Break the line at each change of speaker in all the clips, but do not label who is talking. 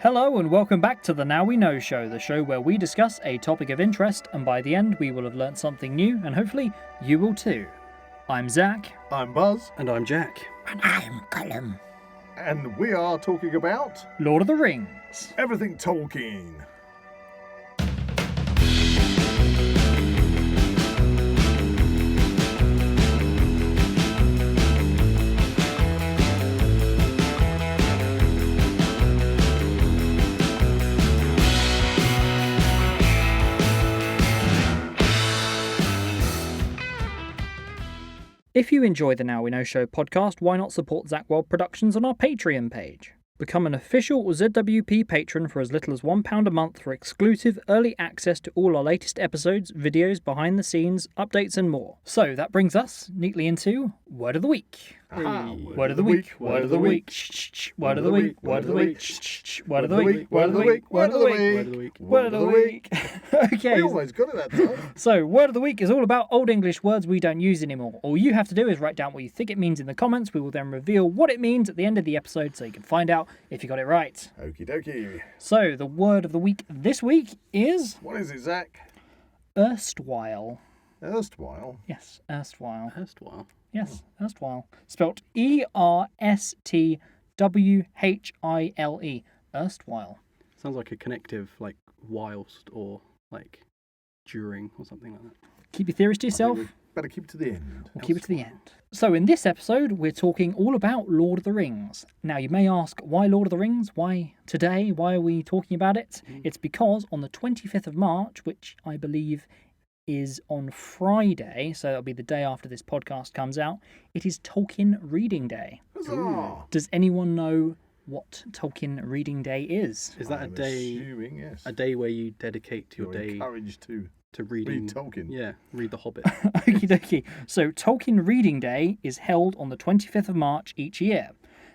Hello and welcome back to the Now We Know Show, the show where we discuss a topic of interest and by the end we will have learnt something new and hopefully you will too. I'm Zak.
I'm Buzz.
And I'm Jack.
And I'm Gollum.
And we are talking about
Lord of the Rings.
everything Tolkien.
If you enjoy the Now We Know Show podcast, why not support Zak Wylde Productions on our Patreon page? Become an official ZWP patron for as little as £1 a month for exclusive early access to all our latest episodes, videos, behind the scenes, updates and more. So that brings us neatly into Word of the Week.
Aha,
Word of the week, word of the week, word of the week, word of the week, word of the week, word of the week, word of the week,
Word of the week.
word of the week. Okay.
We always got it that time.
So, Word of the Week is all about Old English words we don't use anymore. All you have to do is write down what you think it means in the comments. We will then reveal what it means at the end of the episode so you can find out if you got it right.
Okie dokie.
So, the Word of the Week this week is
What is it, Zach?
erstwhile.
Erstwhile.
Yes, erstwhile.
Erstwhile.
Yes, erstwhile. Spelt E-R-S-T-W-H-I-L-E. Erstwhile.
Sounds like a connective, like whilst or like during or something like that.
Keep your theories to yourself.
Better keep it to the end.
We'll keep it to the end. So in this episode, we're talking all about Lord of the Rings. Now, you may ask, why Lord of the Rings? Why today? Why are we talking about it? It's because on the 25th of March, which I believe is on Friday, so that'll be the day after this podcast comes out, it is Tolkien Reading Day.
Huzzah!
Does anyone know what Tolkien Reading Day is?
Is that
I'm
a day?
Assuming, yes.
A day where you dedicate your
You're
day
encouraged to
reading
read Tolkien.
Yeah, read The Hobbit.
Okie dokie. So Tolkien Reading Day is held on the 25th of March each year.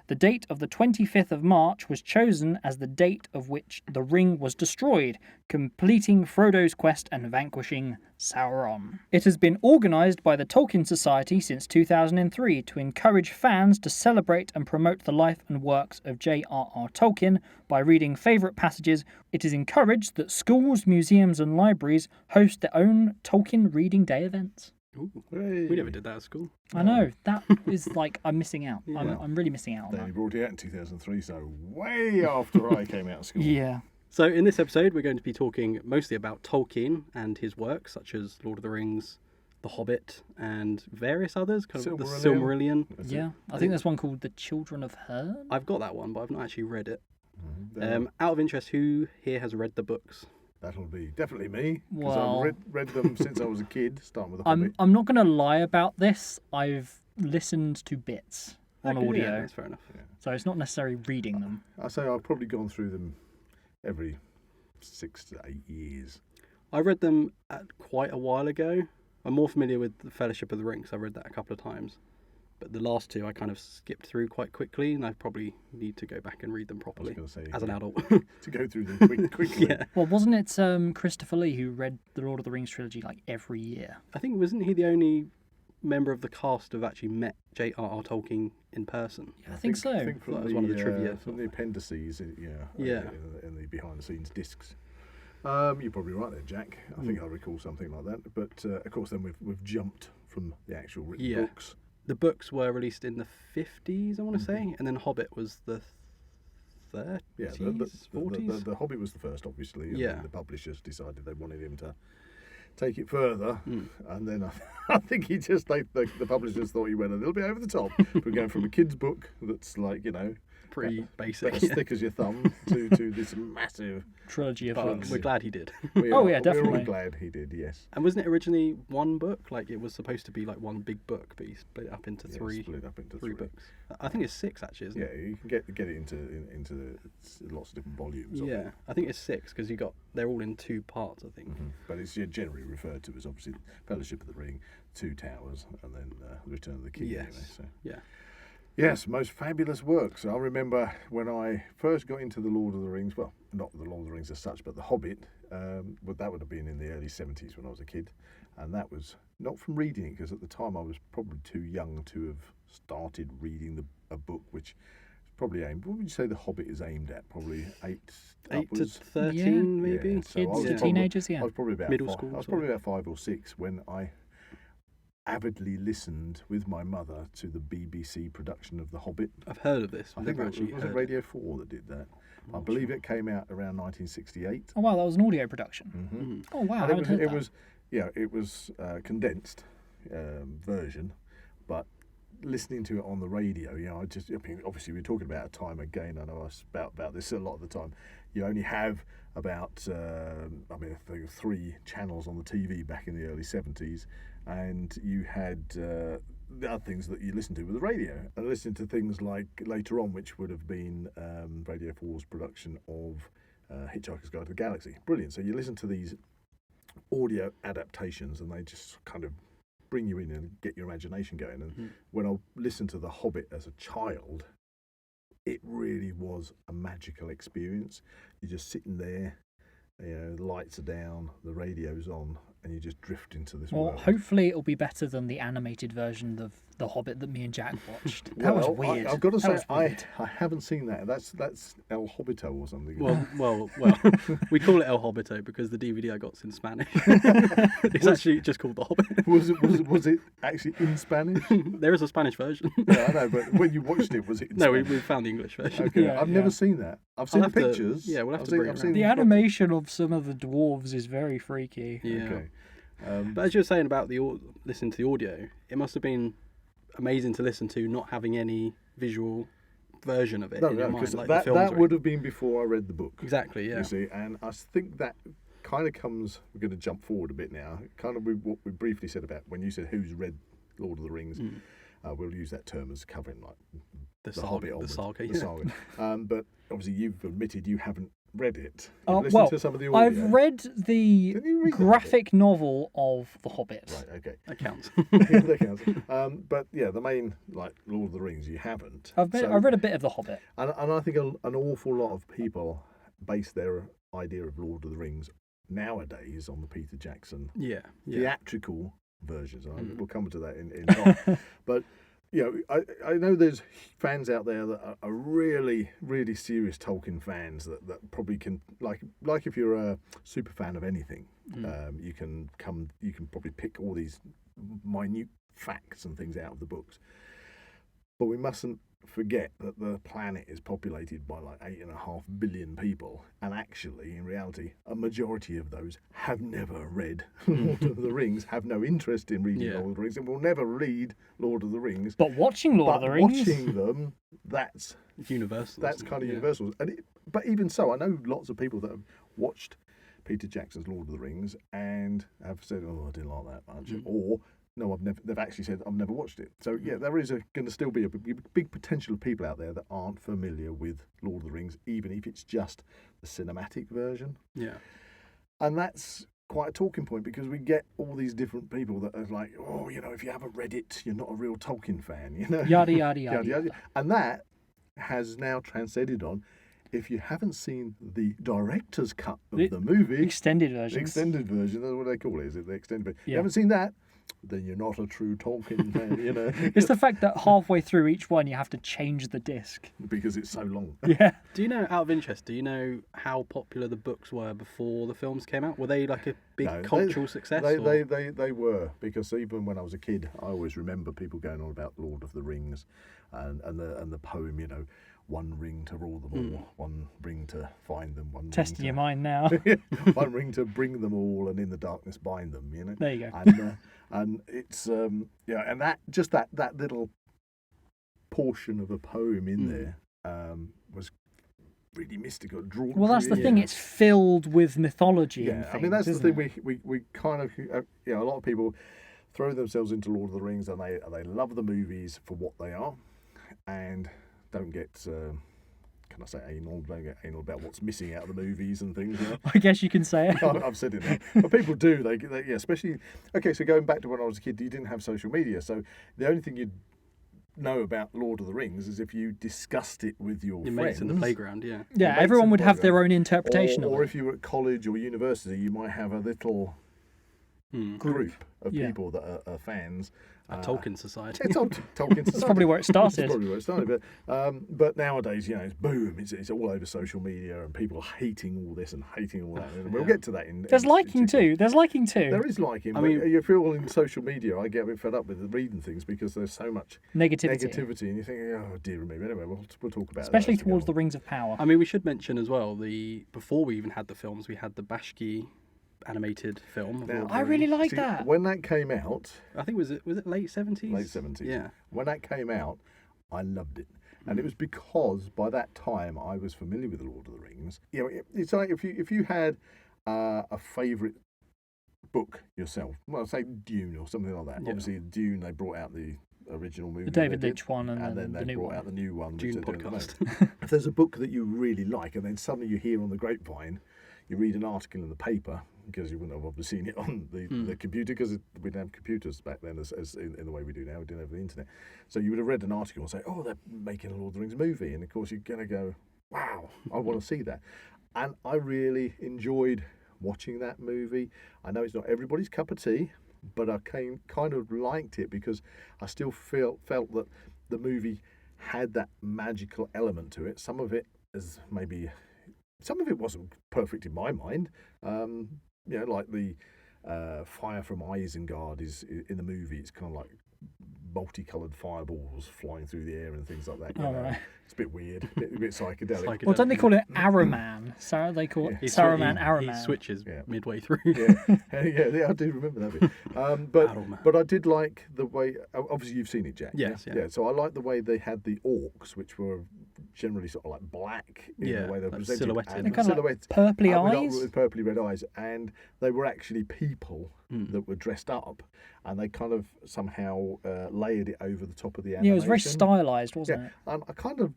The date of the 25th of March was chosen as the date of which the ring was destroyed, completing Frodo's quest and vanquishing Sauron. It has been organised by the Tolkien Society since 2003 to encourage fans to celebrate and promote the life and works of J.R.R. Tolkien by reading favourite passages. It is encouraged that schools, museums and libraries host their own Tolkien Reading Day events.
Ooh,
Hey.
we never did that at school.
I know, that is like, I'm missing out.
Yeah.
I'm really missing out on
They only
that.
brought it out in 2003, so way after I came out of school.
Yeah.
So in this episode, we're going to be talking mostly about Tolkien and his works, such as Lord of the Rings, The Hobbit, and various others. Kind of the Silmarillion.
That's
Yeah. I think there's one called The Children of Herne.
I've got that one, but I've not actually read it.
it.
Out of interest, who here has read the books?
That'll be definitely me, because
Well-
I've read them since I was a kid, starting with The
I'm
Hobbit.
not going to lie about this. I've listened to bits on
Okay,
audio,
Yeah, that's fair enough.
so it's not necessarily reading them.
I say I've probably gone through them every 6 to 8 years.
I read them quite a while ago. I'm more familiar with the Fellowship of the Ring, so I read that a couple of times. But the last two I kind of skipped through quite quickly, and I probably need to go back and read them
I was
properly
going to say,
as an adult.
to go through them quickly.
Yeah.
Well, wasn't it Christopher Lee who read the Lord of the Rings trilogy like every year?
I think, wasn't he the only member of the cast to have actually met J.R.R. Tolkien in person?
I think so.
I think from
That was one of the trivia.
from the appendices,
Yeah.
in the behind-the-scenes discs. You're probably right there, Jack. I think I recall something like that. But of course, then we've jumped from the actual written
Yeah.
books.
The books were released in the 50s, I want to say, and then Hobbit was the 30s,
Yeah,
40s?
the Hobbit was the first, obviously. And
Yeah.
then the publishers decided they wanted him to take it further,
Mm.
and then I think the publishers thought he went a little bit over the top. We're going from a kid's book that's like
Pretty basic.
as thick as your thumb to this massive.
Trilogy of
But
books.
we're glad he did.
Oh, yeah, definitely.
We're all glad he did. Yes.
And wasn't it originally one book? Like, it was supposed to be like one big book, but he split it up into
Yeah,
three
split up into
three books. I think it's 6 actually, isn't
Yeah,
it?
you can get it into lots of different volumes. of
Yeah,
it.
I think it's 6 because they're all in 2 parts, I think.
But it's generally referred to as obviously Fellowship of the Ring, Two Towers, and then Return of the King.
Yes.
Anyway, so.
Yeah.
Yes, most fabulous works. I remember when I first got into the Lord of the Rings. Well, not the Lord of the Rings as such, but the Hobbit. But that would have been in the early 70s when I was a kid, and that was not from reading it because at the time I was probably too young to have started reading a book which probably aimed. What would you say the Hobbit is aimed at? Probably 8
to
upwards.
13, maybe.
Yeah, so I
Kids
was
to
probably-
teenagers, yeah.
I was probably about
Middle
five,
school
I was
sort
probably about 5 or 6 when I avidly listened with my mother to the BBC production of The Hobbit.
I've heard of this.
I
I've
think
never
it
actually
was
heard.
Radio 4 that did that. I believe it came out around 1968.
Oh wow, that was an audio production.
Mm.
Oh wow, I
And
haven't heard that.
it was condensed version, but listening to it on the radio, I mean, obviously we're talking about a time again. I know I spout about this a lot of the time. You only have about, I think 3 channels on the TV back in the early 70s, and you had the other things that you listened to with the radio, and listening to things like later on, which would have been Radio 4's production of Hitchhiker's Guide to the Galaxy. Brilliant. So you listen to these audio adaptations, and they just kind of bring you in and get your imagination going. And when I listened to The Hobbit as a child, it really was a magical experience. You're just sitting there, the lights are down, the radio's on, and you just drift into this
Well,
world.
hopefully it'll be better than the animated version of The Hobbit that me and Jack watched. That was weird.
I've got to
That
say,
was weird.
I haven't seen that. That's El Hobbito or something.
Well, we call it El Hobbito because the DVD I got's in Spanish. It's actually just called The Hobbit.
was it actually in Spanish?
There is a Spanish version.
Yeah, I know, but when you watched it, was it in
No, we
Spanish?
found the English version.
Okay,
Yeah,
I've
yeah.
never seen that. I've seen the
have to-
pictures.
yeah, we'll have
I've
to
seen,
bring
I've
it
seen
The
the
animation of some of the dwarves is very freaky.
Yeah.
Okay.
But as you were saying about listening to the audio, it must have been amazing to listen to, not having any visual version of it in your mind,
because
like the
that
films were.
would have been before I read the book.
Exactly, yeah.
You see, and I think that kind of comes. We're going to jump forward a bit now. Kind of with what we briefly said about when you said who's read Lord of the Rings. We'll use that term as covering like
The
the
saga,
Hobbit
the
onwards,
saga,
the
yeah.
saga. But obviously, you've admitted you haven't read it.
Oh,
You've listened
well,
to some of the audio.
I've read the
Didn't you read the
graphic novel of The Hobbit.
Right. Okay.
That counts.
Yeah, that counts. But yeah, the main like Lord of the Rings, you haven't.
I've read a bit of The Hobbit.
And I think an awful lot of people base their idea of Lord of the Rings nowadays on the Peter Jackson
yeah.
theatrical versions. We'll come to that in time. But I know there's fans out there that are really, really serious Tolkien fans that probably can like if you're a super fan of anything, you can probably pick all these minute facts and things out of the books. But we mustn't forget that the planet is populated by like 8.5 billion people, and actually, in reality, a majority of those have never read Lord of the Rings, have no interest in reading
Yeah.
Lord of the Rings, and will never read Lord of the Rings.
But watching Lord of the Rings,
Watching them, that's
Universal.
that's
isn't it?
kind of
Yeah.
universal. But even so, I know lots of people that have watched Peter Jackson's Lord of the Rings and have said, "Oh, I didn't like that much," or no, I've never. They've actually said, "I've never watched it." So yeah, there is going to still be a big potential of people out there that aren't familiar with Lord of the Rings, even if it's just the cinematic version.
Yeah.
And that's quite a talking point because we get all these different people that are like, "Oh, if you haven't read it, you're not a real Tolkien fan,"
yada yada yada.
And that has now transcended on. If you haven't seen the director's cut of the movie,
Extended versions.
extended version, that's what they call it, is it the extended version?
Yeah.
You haven't seen that, then you're not a true Tolkien fan,
It's the fact that halfway through each one you have to change the disc.
because it's so long.
Yeah.
Do you know, out of interest, do you know how popular the books were before the films came out? Were they like a big
No,
cultural success?
They,
or-
they were, because even when I was a kid, I always remember people going on about Lord of the Rings and the poem, one ring to rule them all, one ring to find them, one
Testing
ring
your mind now.
to, one ring to bring them all, and in the darkness bind them.
There you go.
And it's and that just that little portion of a poem in there was really mystical.
Well, that's the thing. It's filled with mythology. And
Yeah,
things,
I mean that's the
isn't
thing.
it?
We kind of a lot of people throw themselves into Lord of the Rings and they love the movies for what they are, and don't get can I say anal? Don't get anal about what's missing out of the movies and things.
I guess you can say it.
I've said it now, but people do. They especially. Okay, so going back to when I was a kid, you didn't have social media, so the only thing you'd know about Lord of the Rings is if you discussed it with your friends
mates in the playground, yeah.
Yeah,
mates
everyone
in
would
the
have their
playground.
own interpretation
or
of
if you were at college or university, you might have a little group of
Yeah.
people that are fans,
Tolkien Society.
Yeah, Tolkien Society.
That's probably where it started.
That's probably where it started. But nowadays, you know, it's boom. It's all over social media, and people are hating all this and hating all that. And we'll get to that.
There's liking too. There's liking too.
There is liking.
I
But
mean-
you feel in social media, I get a bit fed up with reading things because there's so much
Negativity.
and you think, oh dear me. Anyway, we'll talk about
Especially
that as we
towards
go
the Rings of Power.
I mean, we should mention as well, before we even had the films, we had the Bashki animated film. of
Now,
Lord of the
I really
Rings.
like
See,
that.
when that came out,
I think was it late 70s?
late 70s.
Yeah.
When that came out, I loved it. And
Mm.
it was because by that time I was familiar with the Lord of the Rings. You know, it's like if you had a favourite book yourself, well, say Dune or something like that.
Yeah.
Obviously, Dune, they brought out the original movie.
The David
they did,
Lynch one and
then
then
they
the new
brought
one.
out the new one. which
Dune
they're doing at the
podcast.
moment. If there's a book that you really like, and then suddenly you hear on the grapevine, you read an article in the paper, because you wouldn't have obviously seen it on the computer, because we didn't have computers back then as in the way we do now. We didn't have the internet. So you would have read an article and say, oh, they're making a Lord of the Rings movie. And of course, you're going to go, wow, I want to see that. And I really enjoyed watching that movie. I know it's not everybody's cup of tea, but I kind of liked it because I still felt that the movie had that magical element to it. Some of it wasn't perfect in my mind. You know, like the fire from Isengard is in the movie. It's kind of like multicoloured fireballs flying through the air and things like that. You
Oh,
know?
right.
It's a bit weird, a bit psychedelic.
Well, don't they call it Araman? So they call it Saruman
He
Araman.
switches
Yeah.
midway through.
yeah, I do remember that bit.
Battleman.
But I did like the way. Obviously, you've seen it, Jack.
Yes, yeah.
So I like the way they had the orcs, which were generally sort of like black in
Yeah,
the way they were
like
presented,
silhouetted.
and
They're kind of
silhouette
like purply
with
eyes.
purpley red eyes, and they were actually people that were dressed up, and they kind of somehow layered it over the top of the animation.
Yeah, it was very stylized, wasn't
Yeah,
it?
and I kind of.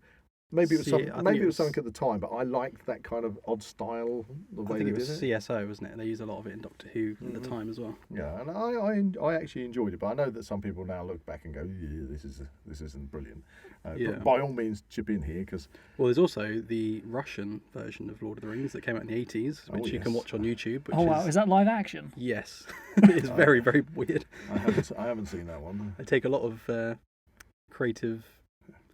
Maybe it was
See,
something.
I think
Maybe
it
it was
was-
something at the time, but I liked that kind of odd style. The
I
way
think
they
it was
did it.
CSO, wasn't it? And they used a lot of it in Doctor Who at the time as well.
Yeah, and I actually enjoyed it, but I know that some people now look back and go, "Yeah, this isn't brilliant."
Yeah.
But by all means, chip in here because
Well, there's also the Russian version of Lord of the Rings that came out in the 80s,
Oh,
which you can
yes.
watch on YouTube. Which
Oh wow, is that live action?
Yes. It's very, very weird.
I haven't seen that one.
I take a lot of creative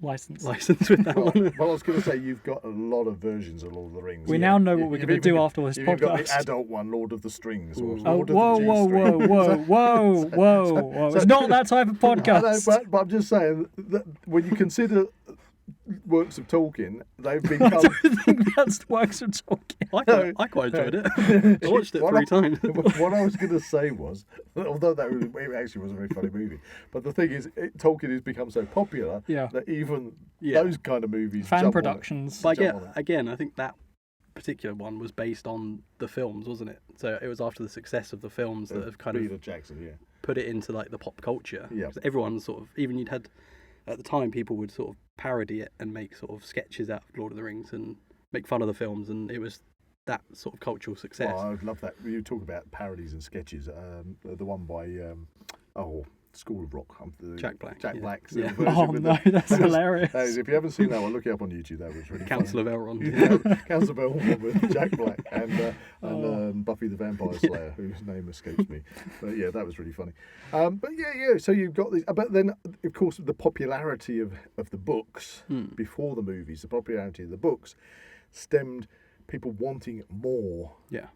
License.
license with that
Well,
one.
I was going to say you've got a lot of versions of Lord of the Rings.
We
Yeah.
now know what we're
You've
going to do
even-
after this
You've even got the
podcast.
adult one, Lord of the Strings. Or
Ooh.
Oh,
Lord of
whoa,
the
whoa,
G-string.
whoa, whoa, whoa, whoa! It's not that type of
I know,
podcast.
but I'm just saying that when you consider works of Tolkien, they've been
I
coloured.
don't think that's works of talking.
I quite enjoyed it. I watched it
What
3 times.
What I was going to say was, although it actually was a very funny movie, but the thing is, Tolkien has become so popular
Yeah.
that even
Yeah.
those kind of movies
Fan
jump on it.
productions.
But
Jump on it.
again, I think that particular one was based on the films, wasn't it? So it was after the success of the films that have kind
Peter
of
Jackson, yeah.
put it into like the pop culture.
Yeah.
'Cause everyone sort of, even you'd had at the time, people would sort of parody it and make sort of sketches out of Lord of the Rings and make fun of the films, and it was that sort of cultural success.
Oh, I love that. You talk about parodies and sketches. The one by School of Rock.
Jack Black,
Jack
yeah.
Black's
Yeah.
version
Oh
with
no,
the-
that's hilarious.
That is, if you haven't seen that one, look it up on YouTube. That was really
Council
funny.
of Elrond.
Council of Elrond with Jack Black and
Oh.
Buffy the Vampire Slayer, whose name escapes me. But yeah, that was really funny. But yeah. So you've got these, but then of course the popularity of the books before the movies, the popularity of the books stemmed people wanting more,
Yeah.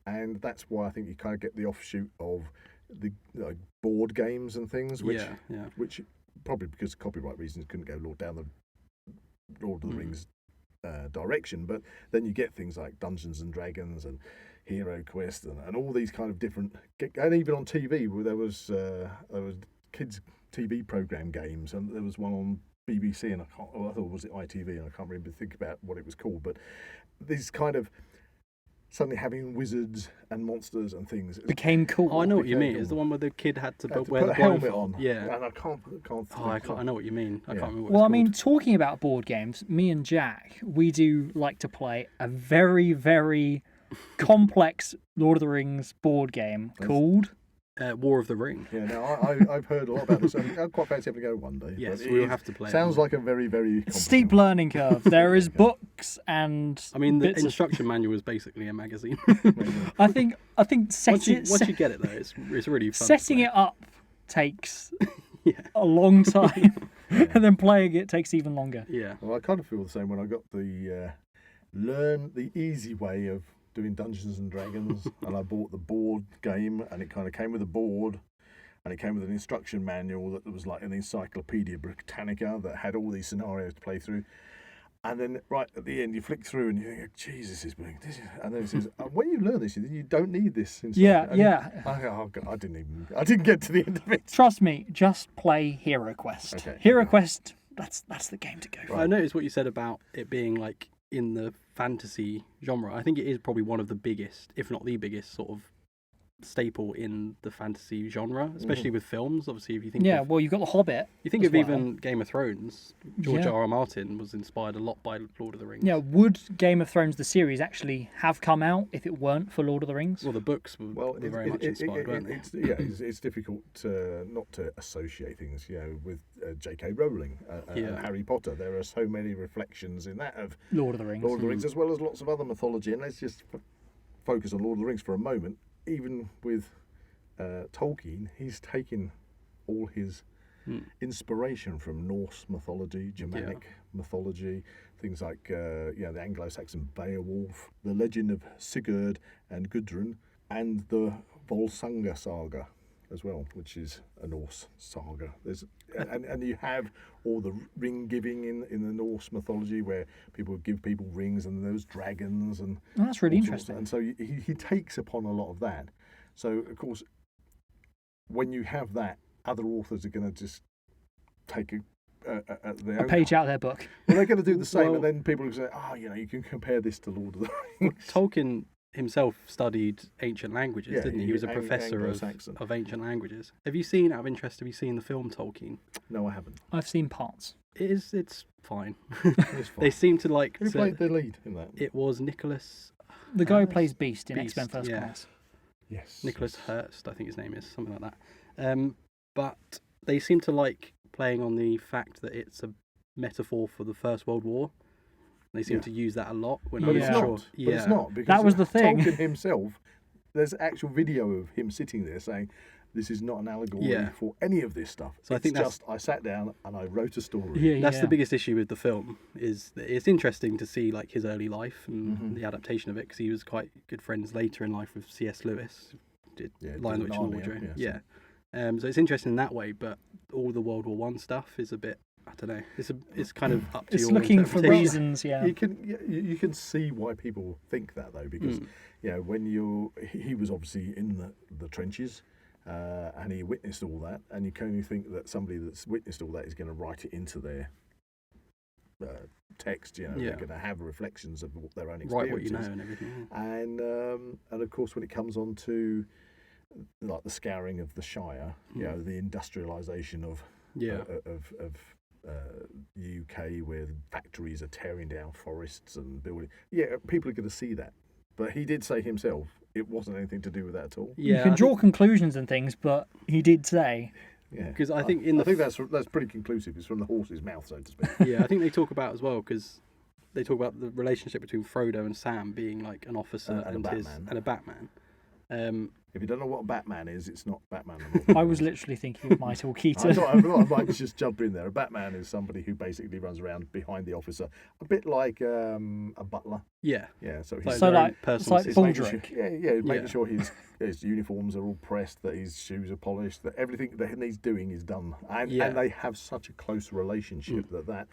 and that's why I think you kind of get the offshoot of the board games and things, which
Yeah.
which probably because of copyright reasons couldn't go down the Lord of the Rings direction, but then you get things like Dungeons and Dragons and Hero Quest and all these kind of different, and even on TV where there was kids TV program games, and there was one on BBC and I thought it was ITV and I can't really think about what it was called, but these kind of suddenly having wizards and monsters and things
Became cool.
Oh, I know what you
became
mean. It's the one where the kid had to,
had to
wear
put
the
a helmet
blindfold.
on.
Yeah.
And I can't
I know what you mean. I
Yeah.
can't remember what
Well, I
it's
mean,
called.
talking about board games, me and Jack, we do like to play a very, very complex Lord of the Rings board game called.
War of the Ring.
Yeah, no, I've heard a lot about this. I quite fancy having to go one day.
Yes,
but
we'll
it
have to play it.
Sounds like a very, very
Steep learning curve. There is books and.
I mean, the
bits of-
instruction manual is basically a magazine.
I think
once you
setting
get it though, it's really fun.
setting
to
it up takes
Yeah.
a long time, and then playing it takes even longer.
Yeah.
Well, I kind of feel the same when I got the learn the easy way of doing Dungeons and Dragons, and I bought the board game, and it kind of came with a board, and it came with an instruction manual that was like an Encyclopedia Britannica that had all these scenarios to play through. And then right at the end, you flick through and you think, "Jesus, this is brilliant." And then it says, "When you learn this, you don't need this."
Yeah,
And
yeah.
I didn't get to the end of it.
Trust me, just play Hero Quest.
Okay.
Hero Quest, that's the game to go for.
I noticed what you said about it being like in the fantasy genre. I think it is probably one of the biggest, if not the biggest, sort of staple in the fantasy genre, especially with films. Obviously, if you think
Yeah,
of,
well, you've got The Hobbit.
you think
as
of
well.
even Game of Thrones, George
Yeah.
R.R. Martin was inspired a lot by Lord of the Rings.
Yeah, would Game of Thrones, the series, actually have come out if it weren't for Lord of the Rings?
Well, the books were very much inspired, weren't they?
It's difficult not to associate things, with J.K. Rowling and Harry Potter. There are so many reflections in that of
Lord of the Rings.
Lord of the Rings, as well as lots of other mythology. And let's just focus on Lord of the Rings for a moment. Even with Tolkien, he's taken all his inspiration from Norse mythology, Germanic mythology, things like the Anglo-Saxon Beowulf, the legend of Sigurd and Gudrun, and the Volsunga saga as well, which is a Norse saga. And you have all the ring giving in the Norse mythology, where people give people rings, and there's dragons and
Oh, that's really
all sorts.
interesting.
And so he takes upon a lot of that. So of course, when you have that, other authors are going to just take
A page out of their book.
Well, they're going to do the same,
Well-
and then people will say, you can compare this to Lord of the Rings.
Tolkien himself studied ancient languages,
Yeah,
didn't he? He was a
Ang-
professor
Anglo-Saxon.
of ancient languages. Have you seen the film Tolkien?
No, I haven't.
I've seen parts.
It's fine.
It's fine.
They seem to like.
Who played the lead in that?
It was Nicholas
The guy who plays Beast in
Beast,
X-Men First
yeah.
Class.
Yes.
Nicholas Hurst, I think his name is, something like that. But they seem to like playing on the fact that it's a metaphor for the First World War. They seem
Yeah.
to use that a lot. When
But
I'm
it's
Yeah.
not.
sure.
But it's not, because
That was the thing.
Tolkien himself, there's actual video of him sitting there saying, "This is not an allegory
Yeah.
for any of this stuff.
So I
It's
think that's-
just I sat down and I wrote a story."
Yeah,
That's
yeah.
the biggest issue with the film. Is that it's interesting to see like his early life and
Mhm.
the adaptation of it, because he was quite good friends later in life with C.S. Lewis, did
Yeah,
Lion, the
did
Witch, and the
Narnia,
Wardrobe.
yeah,
Yeah. So it's interesting in that way, but all the World War One stuff is a bit. I don't know. It's kind of up to
It's
your
looking for
interpretation.
reasons, yeah.
You can see why people think that though, because when he was obviously in the trenches, and he witnessed all that, and you can only think that somebody that's witnessed all that is going to write it into their text.
Yeah.
They're going to have reflections of their own experiences.
Write what you know and everything. Yeah.
And of course, when it comes on to like the scouring of the Shire, the industrialisation of
Yeah.
UK, where factories are tearing down forests and building. Yeah, people are going to see that. But he did say himself it wasn't anything to do with that at all.
Yeah,
you can
I
draw
think-
conclusions and things, but he did say,
Yeah,
'Cause I think in the
I think that's pretty conclusive. It's from the horse's mouth, so to speak.
Yeah, I think they talk about as well, because they talk about the relationship between Frodo and Sam being like an officer
And a
and
Batman.
a Batman.
If you don't know what a Batman is, it's not Batman.
I was literally thinking of Michael
I
Keaton.
thought I might just jump in there. A Batman is somebody who basically runs around behind the officer, a bit like a butler.
Yeah.
Yeah, so
Like
he's
So
very
like, it's
personal
like
assistant.
making
Baldric.
sure, making
Yeah.
sure his uniforms are all pressed, that his shoes are polished, that everything that he's doing is done, and
Yeah.
they have such a close relationship that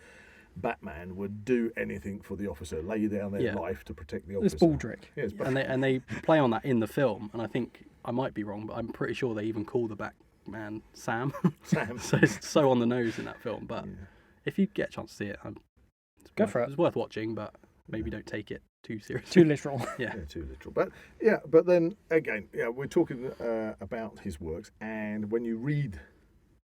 Batman would do anything for the officer, lay down their
Yeah.
life to protect the
It's
officer.
Baldric.
Yeah, it's
and they play on that in the film, and I think I might be wrong, but I'm pretty sure they even call the Batman Sam.
Sam.
So it's so on the nose in that film. But if you get a chance to see it,
Go for it.
It's worth watching, but maybe don't take it too seriously.
Too literal.
Yeah.
Yeah, too literal. But then again, we're talking about his works, and when you read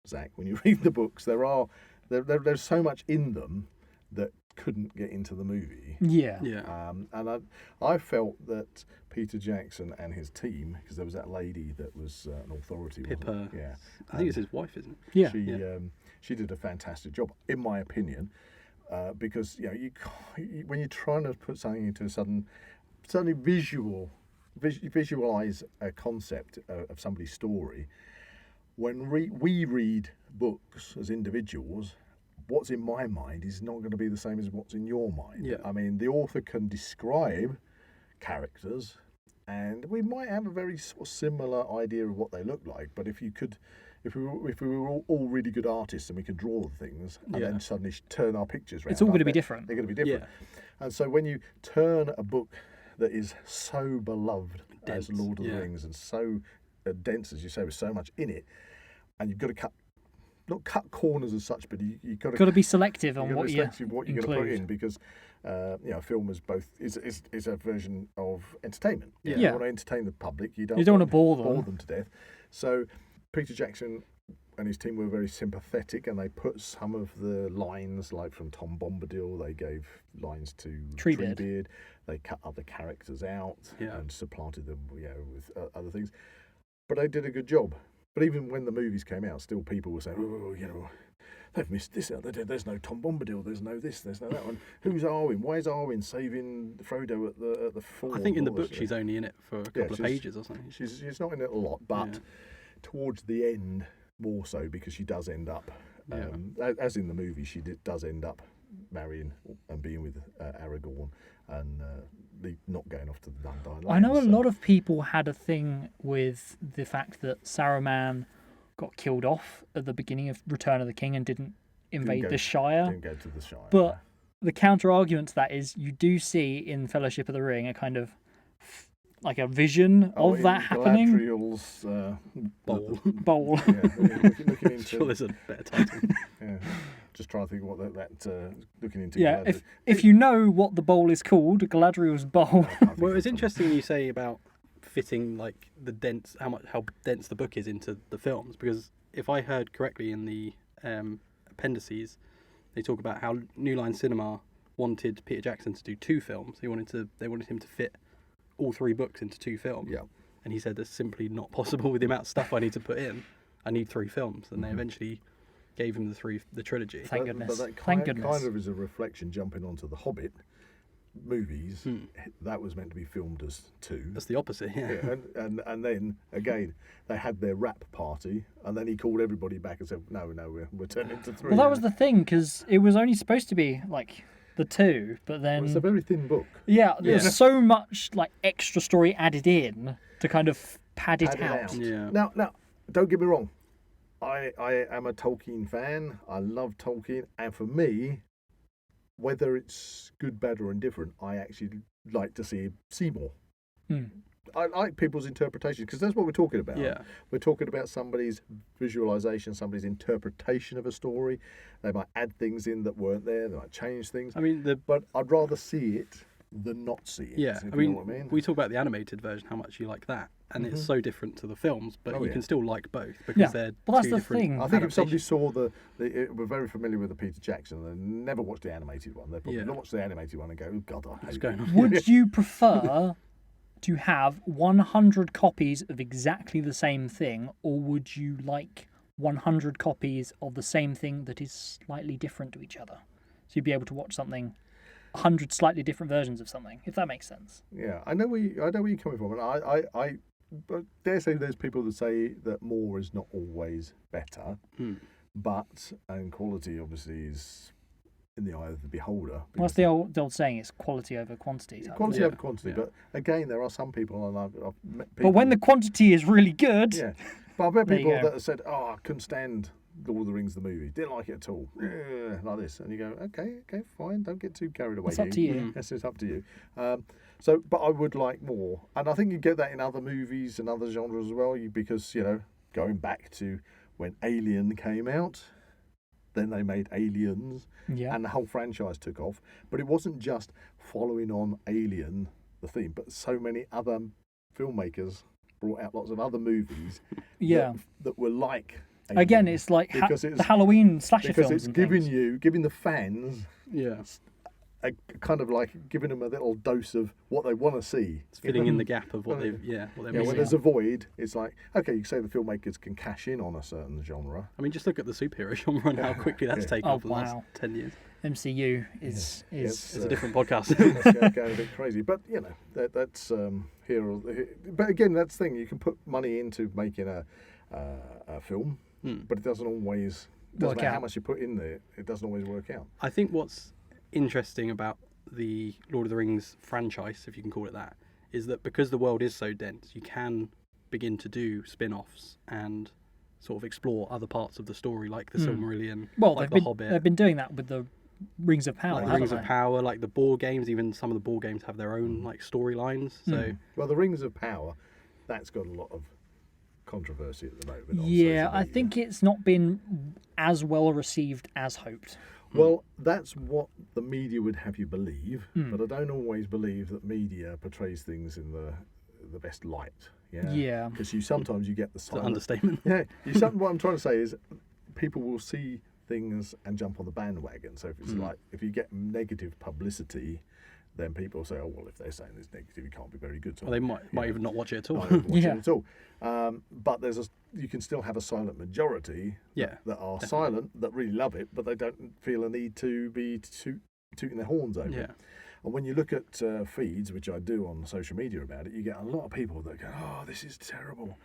Zach, when you read the books, there's so much in them that couldn't get into the movie.
Yeah.
Yeah.
And I felt that Peter Jackson and his team, because there was that lady that was an authority. wasn't
Pippa.
it? Yeah.
I think it's his wife, isn't it?
Yeah.
She did a fantastic job, in my opinion, because when you're trying to put something into suddenly visualize a concept of somebody's story. when we read books as individuals, what's in my mind is not going to be the same as what's in your mind.
Yeah.
I mean, the author can describe characters, and we might have a very sort of similar idea of what they look like. But if we were all really good artists and we could draw things, and then suddenly turn our pictures around,
It's all going to be different.
They're going to be different. And so when you turn a book that is so beloved as Lord of the Rings and so dense, as you say, with so much in it, and you've got to not cut corners as such, but you've got
to be selective on what you're
going to put in, because film is a version of entertainment.
Yeah.
You want to entertain the public. You don't
want to bore them
to death. So Peter Jackson and his team were very sympathetic, and they put some of the lines, like from Tom Bombadil, they gave lines to Treebeard. They cut other characters out and supplanted them, with other things. But they did a good job. But even when the movies came out, still people were saying, they've missed this out. There's no Tom Bombadil. There's no this. There's no that one. Who's Arwen? Why is Arwen saving Frodo at the ford?
I think in the book she's only in it for a couple of pages or something.
She's not in it a lot, but towards the end more so, because she does end up, as in the movie, she does end up marrying and being with Aragorn and not going off to the Undying Lands.
I know a lot of people had a thing with the fact that Saruman got killed off at the beginning of Return of the King and didn't invade the Shire.
Didn't go to the Shire.
But the counter argument to that is you do see in Fellowship of the Ring a kind of like a vision of that happening.
Galadriel's
Bowl.
Looking into.
Sure, there's a better title.
Just trying to think what that looking into.
Yeah, if you know what the bowl is called, Galadriel's bowl.
Well, it's interesting you say about fitting like how dense the book is into the films, because if I heard correctly in the appendices, they talk about how New Line Cinema wanted Peter Jackson to do 2 films. They wanted him to fit all 3 books into 2 films.
Yeah.
And he said that's simply not possible with the amount of stuff I need to put in. I need 3 films, and they eventually gave him the trilogy.
Thank goodness.
But that kind of is a reflection, jumping onto the Hobbit movies. That was meant to be filmed as 2.
That's the opposite, yeah.
And then again they had their rap party, and then he called everybody back and said, no, we're turning to 3.
Well, that was the thing, because it was only supposed to be like the 2, but then
it's a very thin book.
Yeah, there's so much like extra story added in to kind of pad it out.
Yeah.
Now, don't get me wrong. I am a Tolkien fan. I love Tolkien, and for me, whether it's good, bad, or indifferent, I actually like to see more. I like people's interpretation, because that's what we're talking about.
Yeah.
We're talking about somebody's visualization, somebody's interpretation of a story. They might add things in that weren't there. They might change things.
I mean,
but I'd rather see it than not see it.
Yeah,
I mean, what I mean,
we talk about the animated version, how much you like that, and it's so different to the films, but you can still like both, because they're
well, that's
two
the
different
thing.
I think if somebody saw we're very familiar with the Peter Jackson, they never watched the animated one. They probably not watch the animated one and go, "Oh God, I hate it."
Would you prefer to have 100 copies of exactly the same thing, or would you like 100 copies of the same thing that is slightly different to each other? So you'd be able to watch 100 slightly different versions of something, if that makes sense.
Yeah, I know where you're coming from, and I dare say there's people that say that more is not always better, and quality obviously is in the eye of the beholder.
Well, that's the old saying, it's quality over quantity.
Quality over quantity, but again, there are some people, and I've met people...
But when the quantity is really good...
Yeah, but I've met people that have said, I couldn't stand Lord of the Rings, the movie. Didn't like it at all. Like this. And you go, okay, fine, don't get too carried away.
It's up to you.
Yes, it's up to you. But I would like more. And I think you get that in other movies and other genres as well, because, going back to when Alien came out, then they made Aliens, and the whole franchise took off. But it wasn't just following on Alien, the theme, but so many other filmmakers brought out lots of other movies that were like Alien.
Again, it's like the Halloween slasher films.
Because it's giving the fans a kind of like giving them a little dose of what they want to see.
It's filling in the gap of what they've
when there's a void, it's like, okay, you say the filmmakers can cash in on a certain genre.
I mean, just look at the superhero genre and how quickly that's taken off in the last 10 years.
MCU is
it's a different podcast.
It's going a bit crazy, but that's here. But again, that's the thing. You can put money into making a film, but it doesn't always. Doesn't
Work
matter how
out.
much you put in there, it doesn't always work out.
I think what's interesting about the Lord of the Rings franchise, if you can call it that, is that because the world is so dense, you can begin to do spin-offs and sort of explore other parts of the story, like the Silmarillion,
Well,
like the
they've
Hobbit,
been doing that with the Rings of Power.
like the
haven't
Rings of
they?
Power, like the board games. Even some of the board games have their own like storylines. So
Well, the Rings of Power, that's got a lot of controversy at the moment. on
Yeah,
social
I
media.
think it's not been as well received as hoped.
Well, that's what the media would have you believe, but I don't always believe that media portrays things in the best light.
Yeah.
Because sometimes you get the
it's an
silent.
understatement.
Yeah, what I'm trying to say is, people will see things and jump on the bandwagon. So if it's like, if you get negative publicity, then people say, oh well, if they're saying it's negative, it can't be very good. So
Well, they might even not watch it at all.
not even watch
Yeah.
it at all. But you can still have a silent majority
Yeah,
that are
definitely.
silent, that really love it, but they don't feel a need to be tooting their horns over
Yeah.
it. And when you look at feeds, which I do on social media about it, you get a lot of people that go, oh, this is terrible.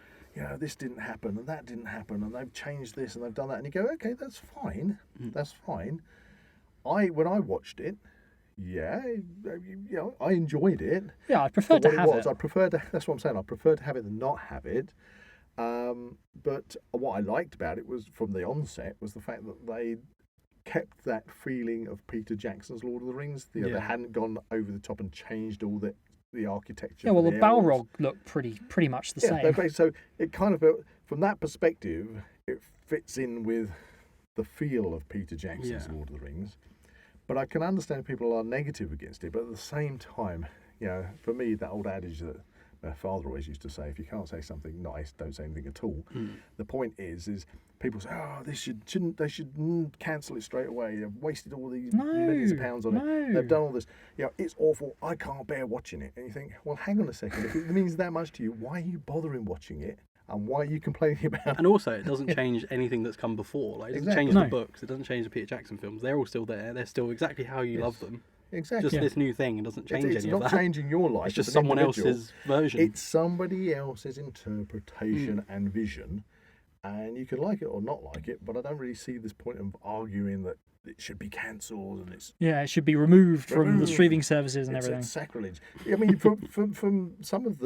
This didn't happen and that didn't happen and they've changed this and they've done that. And you go, okay, that's fine. That's fine. When I watched it, I enjoyed it.
Yeah, I prefer
For
to
what
have
it was.
it.
I prefer to. That's what I'm saying. I prefer to have it than not have it. But what I liked about it was, from the onset, was the fact that they kept that feeling of Peter Jackson's Lord of the Rings. They hadn't gone over the top and changed all the architecture.
Yeah, well,
for
the
elves.
Balrog looked pretty much the
Yeah,
same.
so it kind of, from that perspective, it fits in with the feel of Peter Jackson's
Yeah.
Lord of the Rings. But I can understand people are negative against it. But at the same time, for me, that old adage that my father always used to say, if you can't say something nice, don't say anything at all. The point is people say, oh, they should cancel it straight away. They've wasted all these millions of pounds on it. They've done all this. It's awful. I can't bear watching it. And you think, well, hang on a second. If it means that much to you, why are you bothering watching it? And why are you complaining about it?
And also, it doesn't change anything that's come before. Like, it doesn't
Exactly.
change
No.
the books. It doesn't change the Peter Jackson films. They're all still there. They're still exactly how you love them.
Exactly.
Just this new thing. It doesn't change
It's
any
not
of that.
changing your life.
It's just
as an
someone
individual.
else's version.
It's somebody else's interpretation and vision, and you can like it or not like it. But I don't really see this point of arguing that it should be cancelled and it's
Yeah, it should be removed from the
Removed.
streaming services and
it's
everything.
sacrilege. I mean, from some of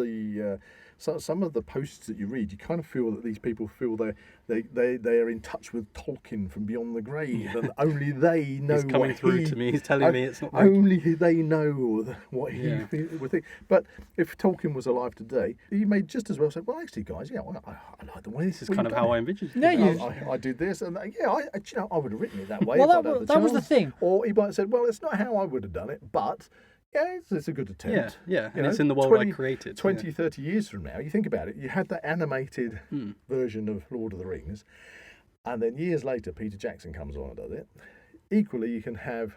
the posts that you read, you kind of feel that these people feel they are in touch with Tolkien from beyond the grave, and only they know
He's coming
what
through
he,
to me. He's telling me it's not right.
only they know what he
Yeah.
would think. But if Tolkien was alive today, he may just as well say, "Well, actually, guys, I like the way
This is kind of how I envisioned it.
Yeah,
I,
you-
I did this, and I would have written it that way.
Well,
if I'd had
that was the
chance.
thing.
Or he might have said, "Well, it's not how I would have done it, but yeah, it's a good attempt."
Yeah.
You
And it's
know,
in the world
20
I created.
20, 30 years from now, you think about it, you had that animated version of Lord of the Rings, and then years later, Peter Jackson comes on and does it. Equally, you can have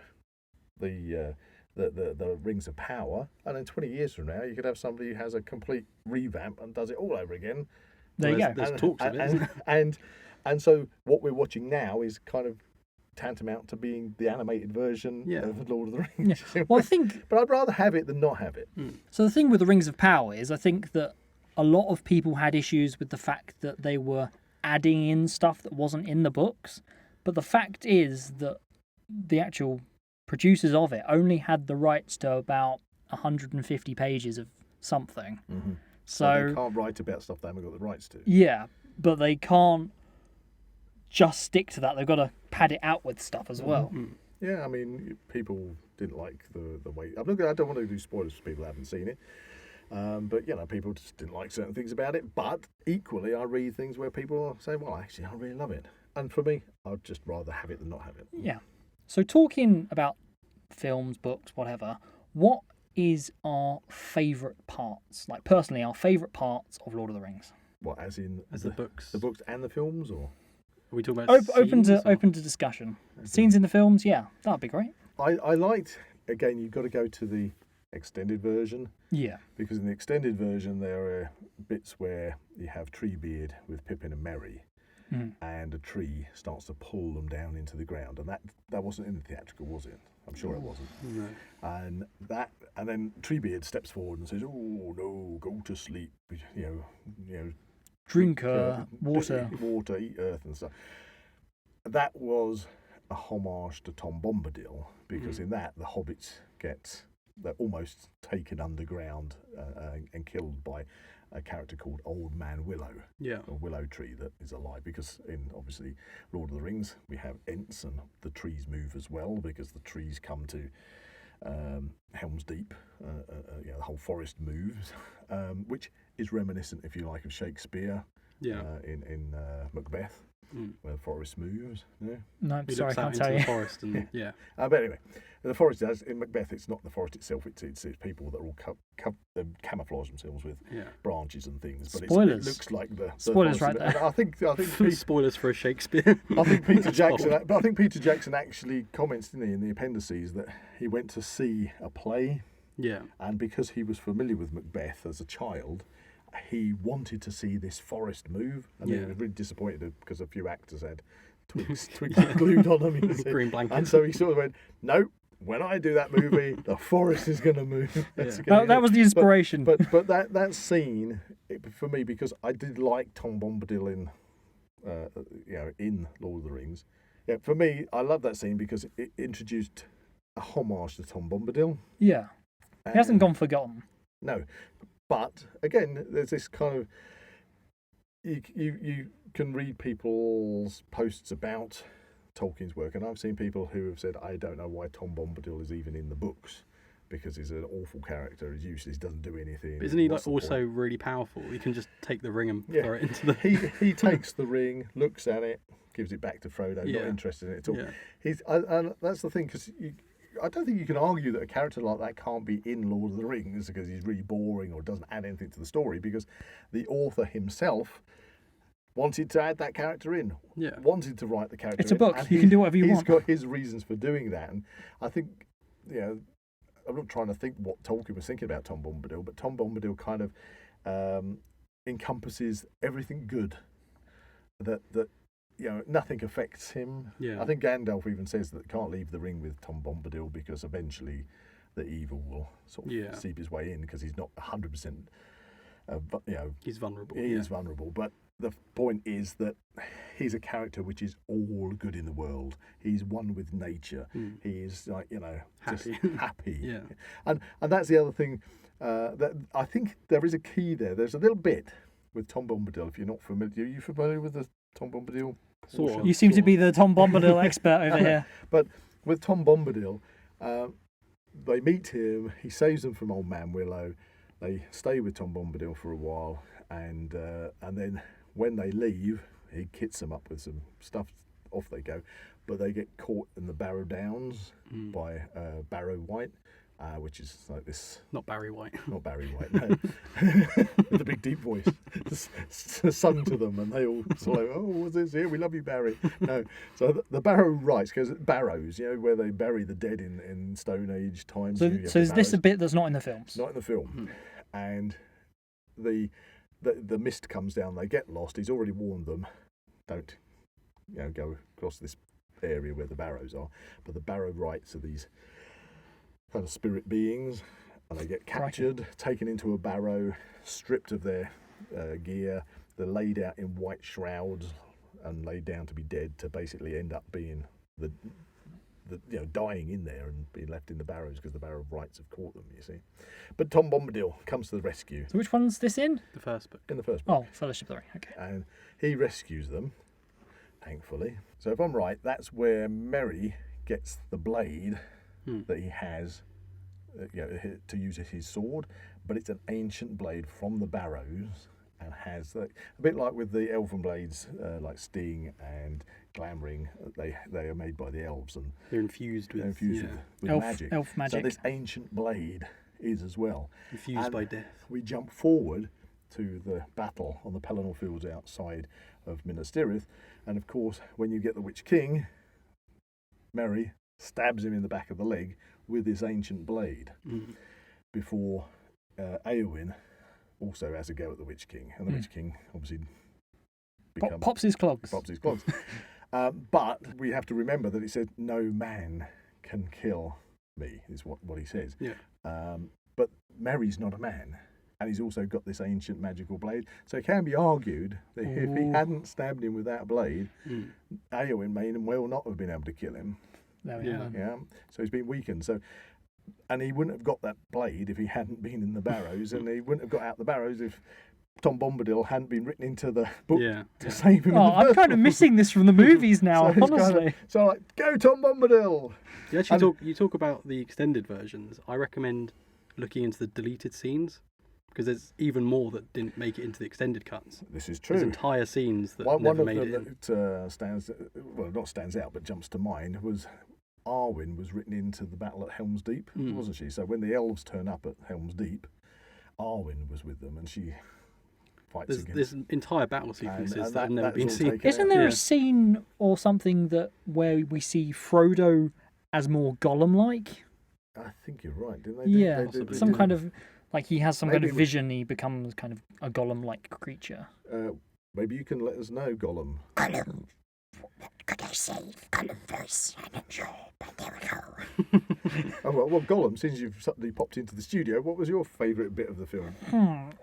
the Rings of Power, and then 20 years from now, you could have somebody who has a complete revamp and does it all over again.
There you
Well,
go.
There's talks of it, isn't there?
And so what we're watching now is kind of tantamount to being the animated version
Yeah.
of Lord of the Rings.
Well, I think
But I'd rather have it than not have it.
so. The thing with the Rings of Power is, I think that a lot of people had issues with the fact that they were adding in stuff that wasn't in the books. But the fact is that the actual producers of it only had the rights to about 150 pages of something.
So they can't write about stuff they haven't got the rights to.
Yeah, but they can't just stick to that. They've got to pad it out with stuff as well.
Yeah, I mean, people didn't like the way. I don't want to do spoilers for people who haven't seen it. But, people just didn't like certain things about it. But equally, I read things where people say, well, actually, I really love it. And for me, I'd just rather have it than not have it.
Yeah. So talking about films, books, whatever, what is our favourite parts? Like, personally, our favourite parts of Lord of the Rings?
What, as in
As the books.
the books and the films, or?
Are we talking about
Open
scenes, or-
to discussion. Scenes in the films, yeah, that'd be great.
I liked, again, you've got to go to the extended version,
Yeah.
because in the extended version there are bits where you have Treebeard with Pippin and Merry, and a tree starts to pull them down into the ground, and that wasn't in the theatrical, was it? I'm sure it wasn't.
No.
And then Treebeard steps forward and says, "Oh no, go to sleep,
Drink water.
Water, eat earth and stuff. That was a homage to Tom Bombadil, because in that the hobbits they're almost taken underground and killed by a character called Old Man Willow, a willow tree that is alive. Because in obviously Lord of the Rings we have Ents, and the trees move as well because the trees come to Helm's Deep. The whole forest moves, which is reminiscent, if you like, of Shakespeare. In Macbeth. Where the forest moves.
No,
He
sorry, I
looks out
can't
into
tell
the
you.
forest and
But anyway, the forest does. In Macbeth, it's not the forest itself. It's people that are all camouflage themselves with branches and things. But
Spoilers.
It looks like the
Spoilers
forest.
right there.
I think
spoilers for a Shakespeare.
I think Peter Jackson. But I think Peter Jackson actually comments, didn't he, in the appendices, that he went to see a play.
Yeah.
And because he was familiar with Macbeth as a child, he wanted to see this forest move, and he was really disappointed because a few actors had twigs glued on them.
Green blankets.
And so he sort of went, "No, when I do that movie, the forest is going to move."
That was the inspiration.
But that scene for me, because I did like Tom Bombadil in Lord of the Rings. Yeah, for me, I love that scene because it introduced a homage to Tom Bombadil.
Yeah, he hasn't gone forgotten.
No. But again, there's this kind of you can read people's posts about Tolkien's work, and I've seen people who have said, "I don't know why Tom Bombadil is even in the books, because he's an awful character. He's useless. Doesn't do anything."
But isn't he also really powerful? He can just take the ring and throw it into the.
He takes the ring, looks at it, gives it back to Frodo. Not interested in it at all.
Yeah.
And that's the thing, because I don't think you can argue that a character like that can't be in Lord of the Rings because he's really boring or doesn't add anything to the story, because the author himself wanted to add that character in, wanted to write the character in.
It's a book. You can do whatever you want.
He's got his reasons for doing that. And I think, I'm not trying to think what Tolkien was thinking about Tom Bombadil, but Tom Bombadil kind of encompasses everything good that nothing affects him.
Yeah.
I think Gandalf even says that can't leave the ring with Tom Bombadil because eventually the evil will sort of seep his way in, because he's not 100%.
He's vulnerable.
He is vulnerable, but the point is that he's a character which is all good in the world. He's one with nature. He is
happy.
Just happy.
Yeah.
And that's the other thing that I think there is a key there. There's a little bit with Tom Bombadil. If you're not familiar, are you familiar with the Tom Bombadil?
Sort of.
You seem to be the Tom Bombadil expert over here.
But with Tom Bombadil, they meet him. He saves them from Old Man Willow. They stay with Tom Bombadil for a while, and then when they leave, he kits them up with some stuff. Off they go, but they get caught in the Barrow Downs by Barrow White, which is like this.
Not Barry White.
Not Barry White, no. With a big deep voice, sung to them, and they all sort of, "Oh, what's this here? We love you, Barry." No, so the Barrow Rites, because barrows, where they bury the dead in Stone Age times.
So is this a bit that's not in the films?
Not in the film, and the mist comes down. They get lost. He's already warned them, don't go across this area where the barrows are. But the Barrow Rites are these kind of spirit beings, and they get captured, taken into a barrow, stripped of their gear. They're laid out in white shrouds and laid down to be dead, to basically end up being the dying in there and being left in the barrows because the Barrow Rites have caught them, you see. But Tom Bombadil comes to the rescue.
So which one's this in?
The first book.
In the first book.
Oh, Fellowship of the Ring. Okay.
And he rescues them, thankfully. So if I'm right, that's where Merry gets the blade that he has to use as his sword, but it's an ancient blade from the Barrows, and has a bit like with the elven blades, like Sting and Glamring. They are made by the elves, and
they're infused with
magic.
Elf magic.
So this ancient blade is as well
infused by death.
We jump forward to the battle on the Pelennor Fields outside of Minas Tirith, and of course, when you get the Witch King, Merry stabs him in the back of the leg with this ancient blade before Éowyn also has a go at the Witch King, and the Witch King obviously
pops his clogs.
But we have to remember that it said no man can kill me, is what he says.
Yeah.
But Merry's not a man. and he's also got this ancient magical blade. So it can be argued that if he hadn't stabbed him with that blade, Eowyn may well not have been able to kill him.
There we are.
Yeah, so he's been weakened. So, and he wouldn't have got that blade if he hadn't been in the Barrows, and he wouldn't have got out the Barrows if Tom Bombadil hadn't been written into the book to save him.
Oh, I'm kind of missing this from the movies now,
so
honestly.
So like, go Tom Bombadil.
You talk about the extended versions. I recommend looking into the deleted scenes, because there's even more that didn't make it into the extended cuts.
This is true.
There's entire scenes that
One
never
of
made
them
it.
that not stands out, but jumps to mind was Arwen was written into the battle at Helm's Deep, wasn't she? So when the elves turn up at Helm's Deep, Arwen was with them, and she fights against.
There's entire battle sequences that have never been
that's all
seen.
taken
Isn't there a scene or something where we see Frodo as more Gollum-like?
I think you're right, didn't they?
Yeah, some kind
of.
of, like he has some kind
Maybe
of vision, he becomes kind of a Gollum-like creature.
Maybe you can let us know, Gollum.
Gollum. What could I say? Gollum voice. I'm not sure, but there we go.
Oh, well, Gollum, since you've suddenly popped into the studio, what was your favourite bit of the film?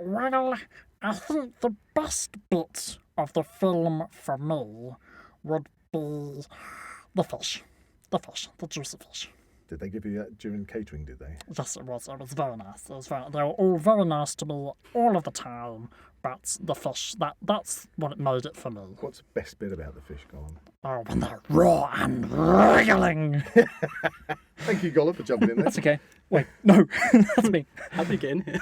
Well, I think the best bit of the film for me would be the fish. The juicy fish.
Did they give you that during catering, did they?
Yes, it was. It was very nice. They were all very nice to me all of the time. But the fish, that's what it made it for me.
What's the best bit about the fish, Gollum?
Oh, when they're raw and wriggling.
Thank you, Gollum, for jumping in there.
That's okay. Wait, no, that's me.
How'd they get in here?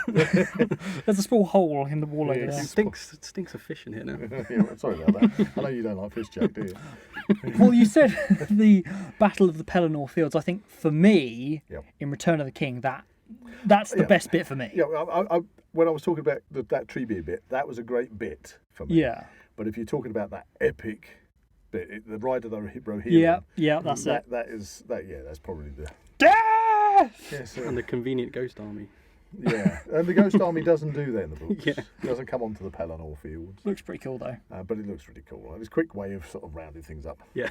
There's a small hole in the wall over
It
there.
stinks of fish in here now.
Yeah, well, sorry about that. I know you don't like fish, Jack, do you?
Well, you said the Battle of the Pelennor Fields. I think for me,
Yep.
in Return of the King, that's the best bit for me.
Yeah, when I was talking about that Treebeard bit, that was a great bit for me.
Yeah.
But if you're talking about that epic bit, the Ride of the Rohirrim,
Yeah, that's it.
That's probably the...
Death!
Yes,
And the convenient ghost army.
yeah, and the Ghost Army doesn't do that in the books.
Yeah.
It doesn't come onto the Pelennor Fields.
Looks pretty cool, though.
But it looks really cool. It's a quick way of sort of rounding things up.
Yeah.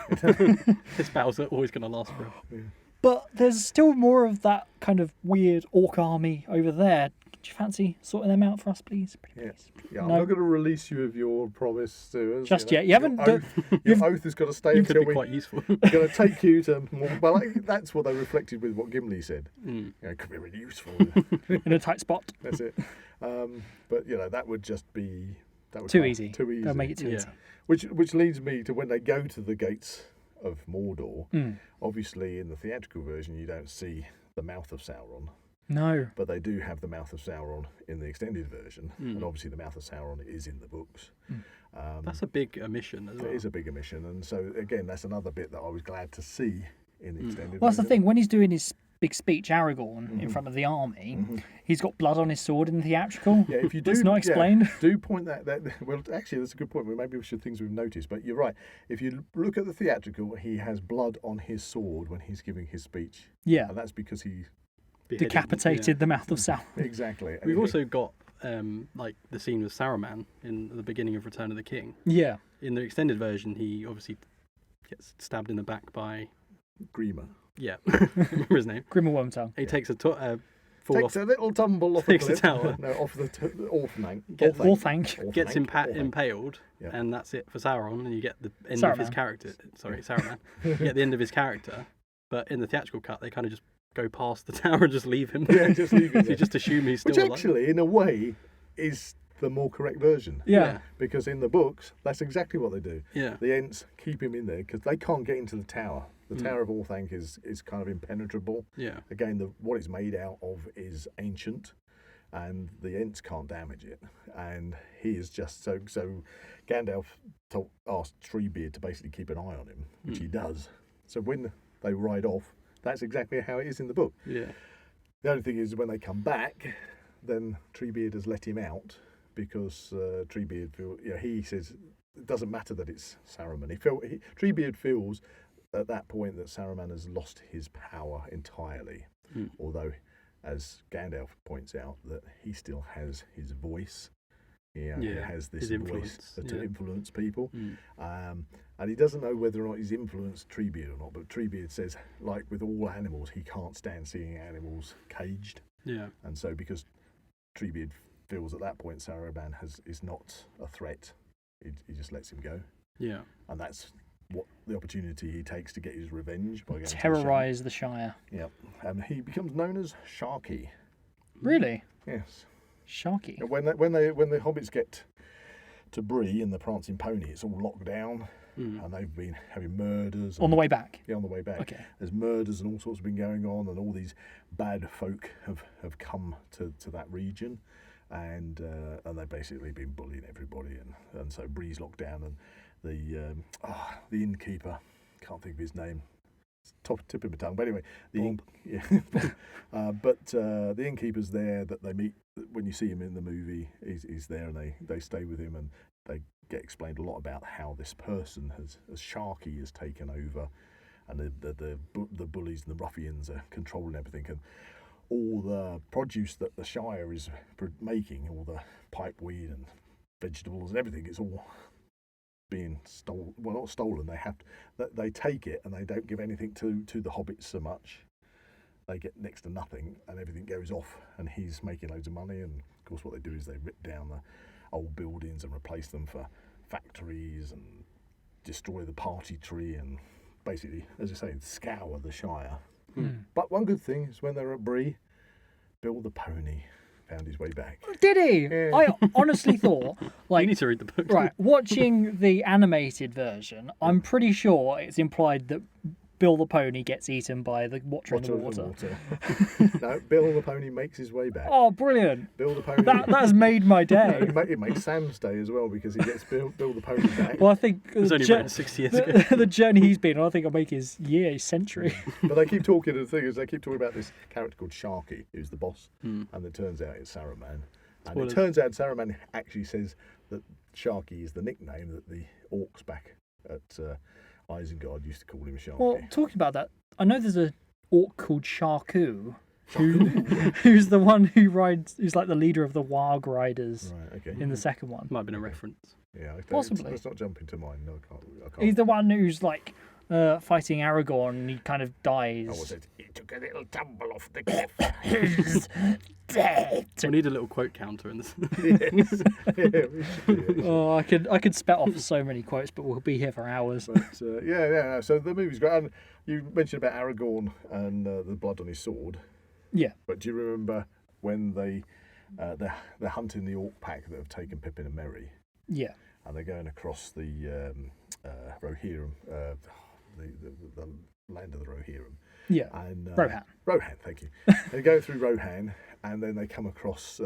This battle's always going to last forever.
But there's still more of that kind of weird orc army over there. Do you fancy sorting them out for us, please?
Yeah, I'm
No.
not going to release you of your promise to us.
Just yet. You haven't
Your oath has got to stay
You
until
could be
we...
quite useful.
We're going to take you to... Well, that's what they reflected with what Gimli said. It could be really useful.
in a tight spot.
That's it. But, that would just be... That would
Too
can't-
easy.
Too easy.
They'll make it too
Yeah.
easy.
Which leads me to when they go to the gates of Mordor.
Mm.
Obviously, in the theatrical version, you don't see the mouth of Sauron.
No.
But they do have the mouth of Sauron in the extended version. And obviously the mouth of Sauron is in the books.
That's a big omission as well.
It is a big omission. And so, again, that's another bit that I was glad to see in the extended
Well, that's the
version.
thing. When he's doing his big speech, Aragorn, in front of the army, he's got blood on his sword in the theatrical.
Yeah, if you do,
It's not explained.
do point that. Well, actually, that's a good point. Maybe we should things we've noticed. But you're right. If you look at the theatrical, he has blood on his sword when he's giving his speech.
Yeah.
And that's because he...
Beheaded,
Decapitated the mouth of Sauron.
Exactly.
We've also got like the scene with Saruman in the beginning of Return of the King.
Yeah.
In the extended version, he obviously gets stabbed in the back by...
Grima.
Yeah, remember his name.
Grimmer Wormtongue.
He takes a fall
Takes
off,
a little tumble off
Takes
the
a
cliff.
tower.
No, off the Orthanc.
Orthanc.
gets
Orthanc.
impaled,
Yeah.
and that's it for Sauron, and you get the end of his
Saruman.
character. Sorry, Saruman. You get the end of his character, but in the theatrical cut, they kind of just go past the tower and just leave him.
Yeah, just leave him
So you
there.
just assume he's still
Which
alive.
actually, in a way, is the more correct version.
Yeah.
Because in the books, that's exactly what they do.
Yeah.
The Ents keep him in there because they can't get into the tower. The Tower of Orthanc is kind of impenetrable.
Yeah.
Again, what it's made out of is ancient, and the Ents can't damage it. And he is just so Gandalf asked Treebeard to basically keep an eye on him, which he does. So when they ride off, that's exactly how it is in the book.
Yeah.
The only thing is when they come back, then Treebeard has let him out because Treebeard he says it doesn't matter that it's Saruman. Treebeard feels at that point that Saruman has lost his power entirely, although, as Gandalf points out, that he still has his voice. He has this
his
voice
influence,
to influence people.
Mm.
And he doesn't know whether or not he's influenced Treebeard or not, but Treebeard says, like with all animals, he can't stand seeing animals caged.
Yeah.
And so because Treebeard feels at that point Saruman is not a threat. He just lets him go,
Yeah.
and that's what the opportunity he takes to get his revenge by going
Terrorise the Shire.
Yeah, and he becomes known as Sharky.
Really?
Yes.
Sharky.
And when the hobbits get to Bree and the prancing pony, it's all locked down, and they've been having murders
On the way back?
Yeah, on the way back.
Okay.
There's murders and all sorts have been going on, and all these bad folk have come to that region, and they've basically been bullying everybody, and so Bree's locked down, and the innkeeper, can't think of his name, it's tip of my tongue, but anyway, the innkeeper's there that they meet when you see him in the movie. He's there, and they stay with him, and they get explained a lot about how this person as Sharky has taken over, and the bullies and the ruffians are controlling everything, and all the produce that the Shire is making, all the pipeweed and vegetables and everything, it's all being stolen. Well, not stolen. They take it, and they don't give anything to the hobbits so much. They get next to nothing, and everything goes off, and he's making loads of money. And of course, what they do is they rip down the old buildings and replace them for factories, and destroy the party tree, and basically, as I say, scour the Shire. But one good thing is when they're at Bree, Bill the pony found his way back.
Did he?
Yeah.
I honestly thought,
You need to read the book.
right, watching the animated version, I'm pretty sure it's implied that Bill the pony gets eaten by the Watcher in the Water.
No, Bill the pony makes his way back.
Oh, brilliant.
Bill the pony.
That has made my day.
It makes Sam's day as well, because he gets Bill the pony back.
Well, I think
It was only written 60 years ago.
the journey he's been on, I think I'll make his year, his century.
But they keep talking, and the thing is, they keep talking about this character called Sharky, who's the boss, and it turns out it's Saruman. And
Spoilers.
it turns out Saruman actually says that Sharky is the nickname that the orcs back at Isengard used to call him Sharky.
Well, talking about that, I know there's a orc called Sharku, who's the one who's like the leader of the Warg Riders
Right, okay.
in the second one.
Might have been a reference.
Yeah, okay.
Possibly.
Let's not jump into mine. No, I can't.
He's the one who's like fighting Aragorn, and he kind of dies.
Oh, was it? He took a little tumble off the cliff.
He's dead.
We need a little quote counter in this.
Yes. Yeah, we should do it.
Oh, I could spout off so many quotes, but we'll be here for hours.
But yeah. So the movie's great. And you mentioned about Aragorn and the blood on his sword.
Yeah.
But do you remember when they're hunting the orc pack that have taken Pippin and Merry,
Yeah. and
they're going across the Rohirrim, the land of the Rohirrim.
Yeah.
And
Rohan.
Rohan, thank you. They go through Rohan, and then they come across.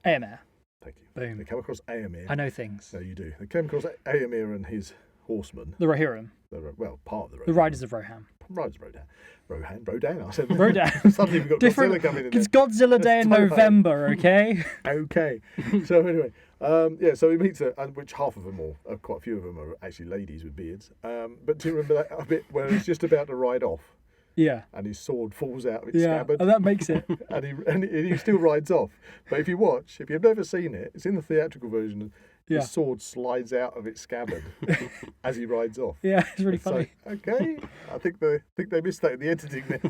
Aemir.
Thank you.
Boom.
They come across Aemir.
I know things.
No, you do. They come across Aemir and his horsemen.
The Rohirrim.
Part of the Rohan.
The Riders of Rohan.
Riders of Rodan. I said
Rodan.
Suddenly we've got
Different.
Godzilla coming in
It's
there.
Godzilla Day in
Totally.
November, okay?
Okay. So anyway, so he meets her, and which half of them, or quite a few of them, are actually ladies with beards. But do you remember that bit where he's just about to ride off,
Yeah.
and his sword falls out of its
Yeah.
scabbard,
And that makes it.
and he still rides off. But if you've never seen it, it's in the theatrical version.
Yeah.
His sword slides out of its scabbard as he rides off.
Yeah, it's really
So,
funny.
okay, I think they missed that in the editing there.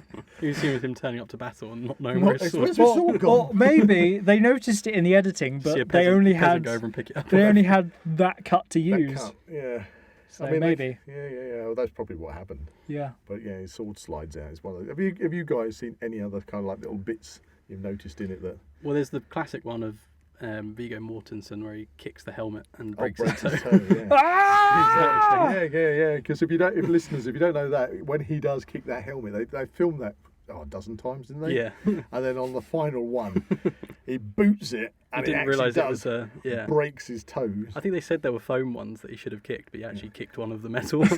You see with him turning up to battle and not knowing where his sword
Where's
is.
his sword gone?
Or maybe they noticed it in the editing,
See a
but they
peasant-
only
peasant
had
go over and pick it up.
they only had that cut to
That
use.
cut, yeah.
So
I mean,
maybe.
Yeah. Well, that's probably what happened.
Yeah.
But yeah, his sword slides out. It's one of the, have you guys seen any other kind of like little bits you've noticed in it that
Well, there's the classic one of Viggo Mortensen where he kicks the helmet and breaks
breaks
his
his
toe.
toe? Yeah.
Ah!
Yeah. Because if you don't know that, when he does kick that helmet, they filmed that a dozen times, didn't they?
Yeah.
And then on the final one, he boots it,
I
and
didn't
it
realise
actually
it was yeah.
breaks his toes.
I think they said there were foam ones that he should have kicked, but he actually kicked one of the metal ones.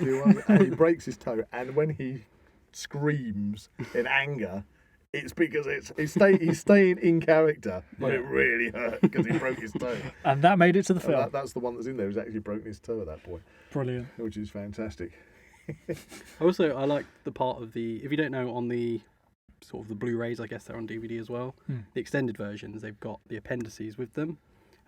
And he breaks his toe, and when he screams in anger, it's because he's staying in character, but it really hurt because he broke his toe.
And that made it to the
And
film.
that's the one that's in there. He's actually broken his toe at that point,
Brilliant.
which is fantastic.
Also, I like the part of if you don't know, on the sort of the Blu-rays, I guess they're on DVD as well. The extended versions, they've got the appendices with them,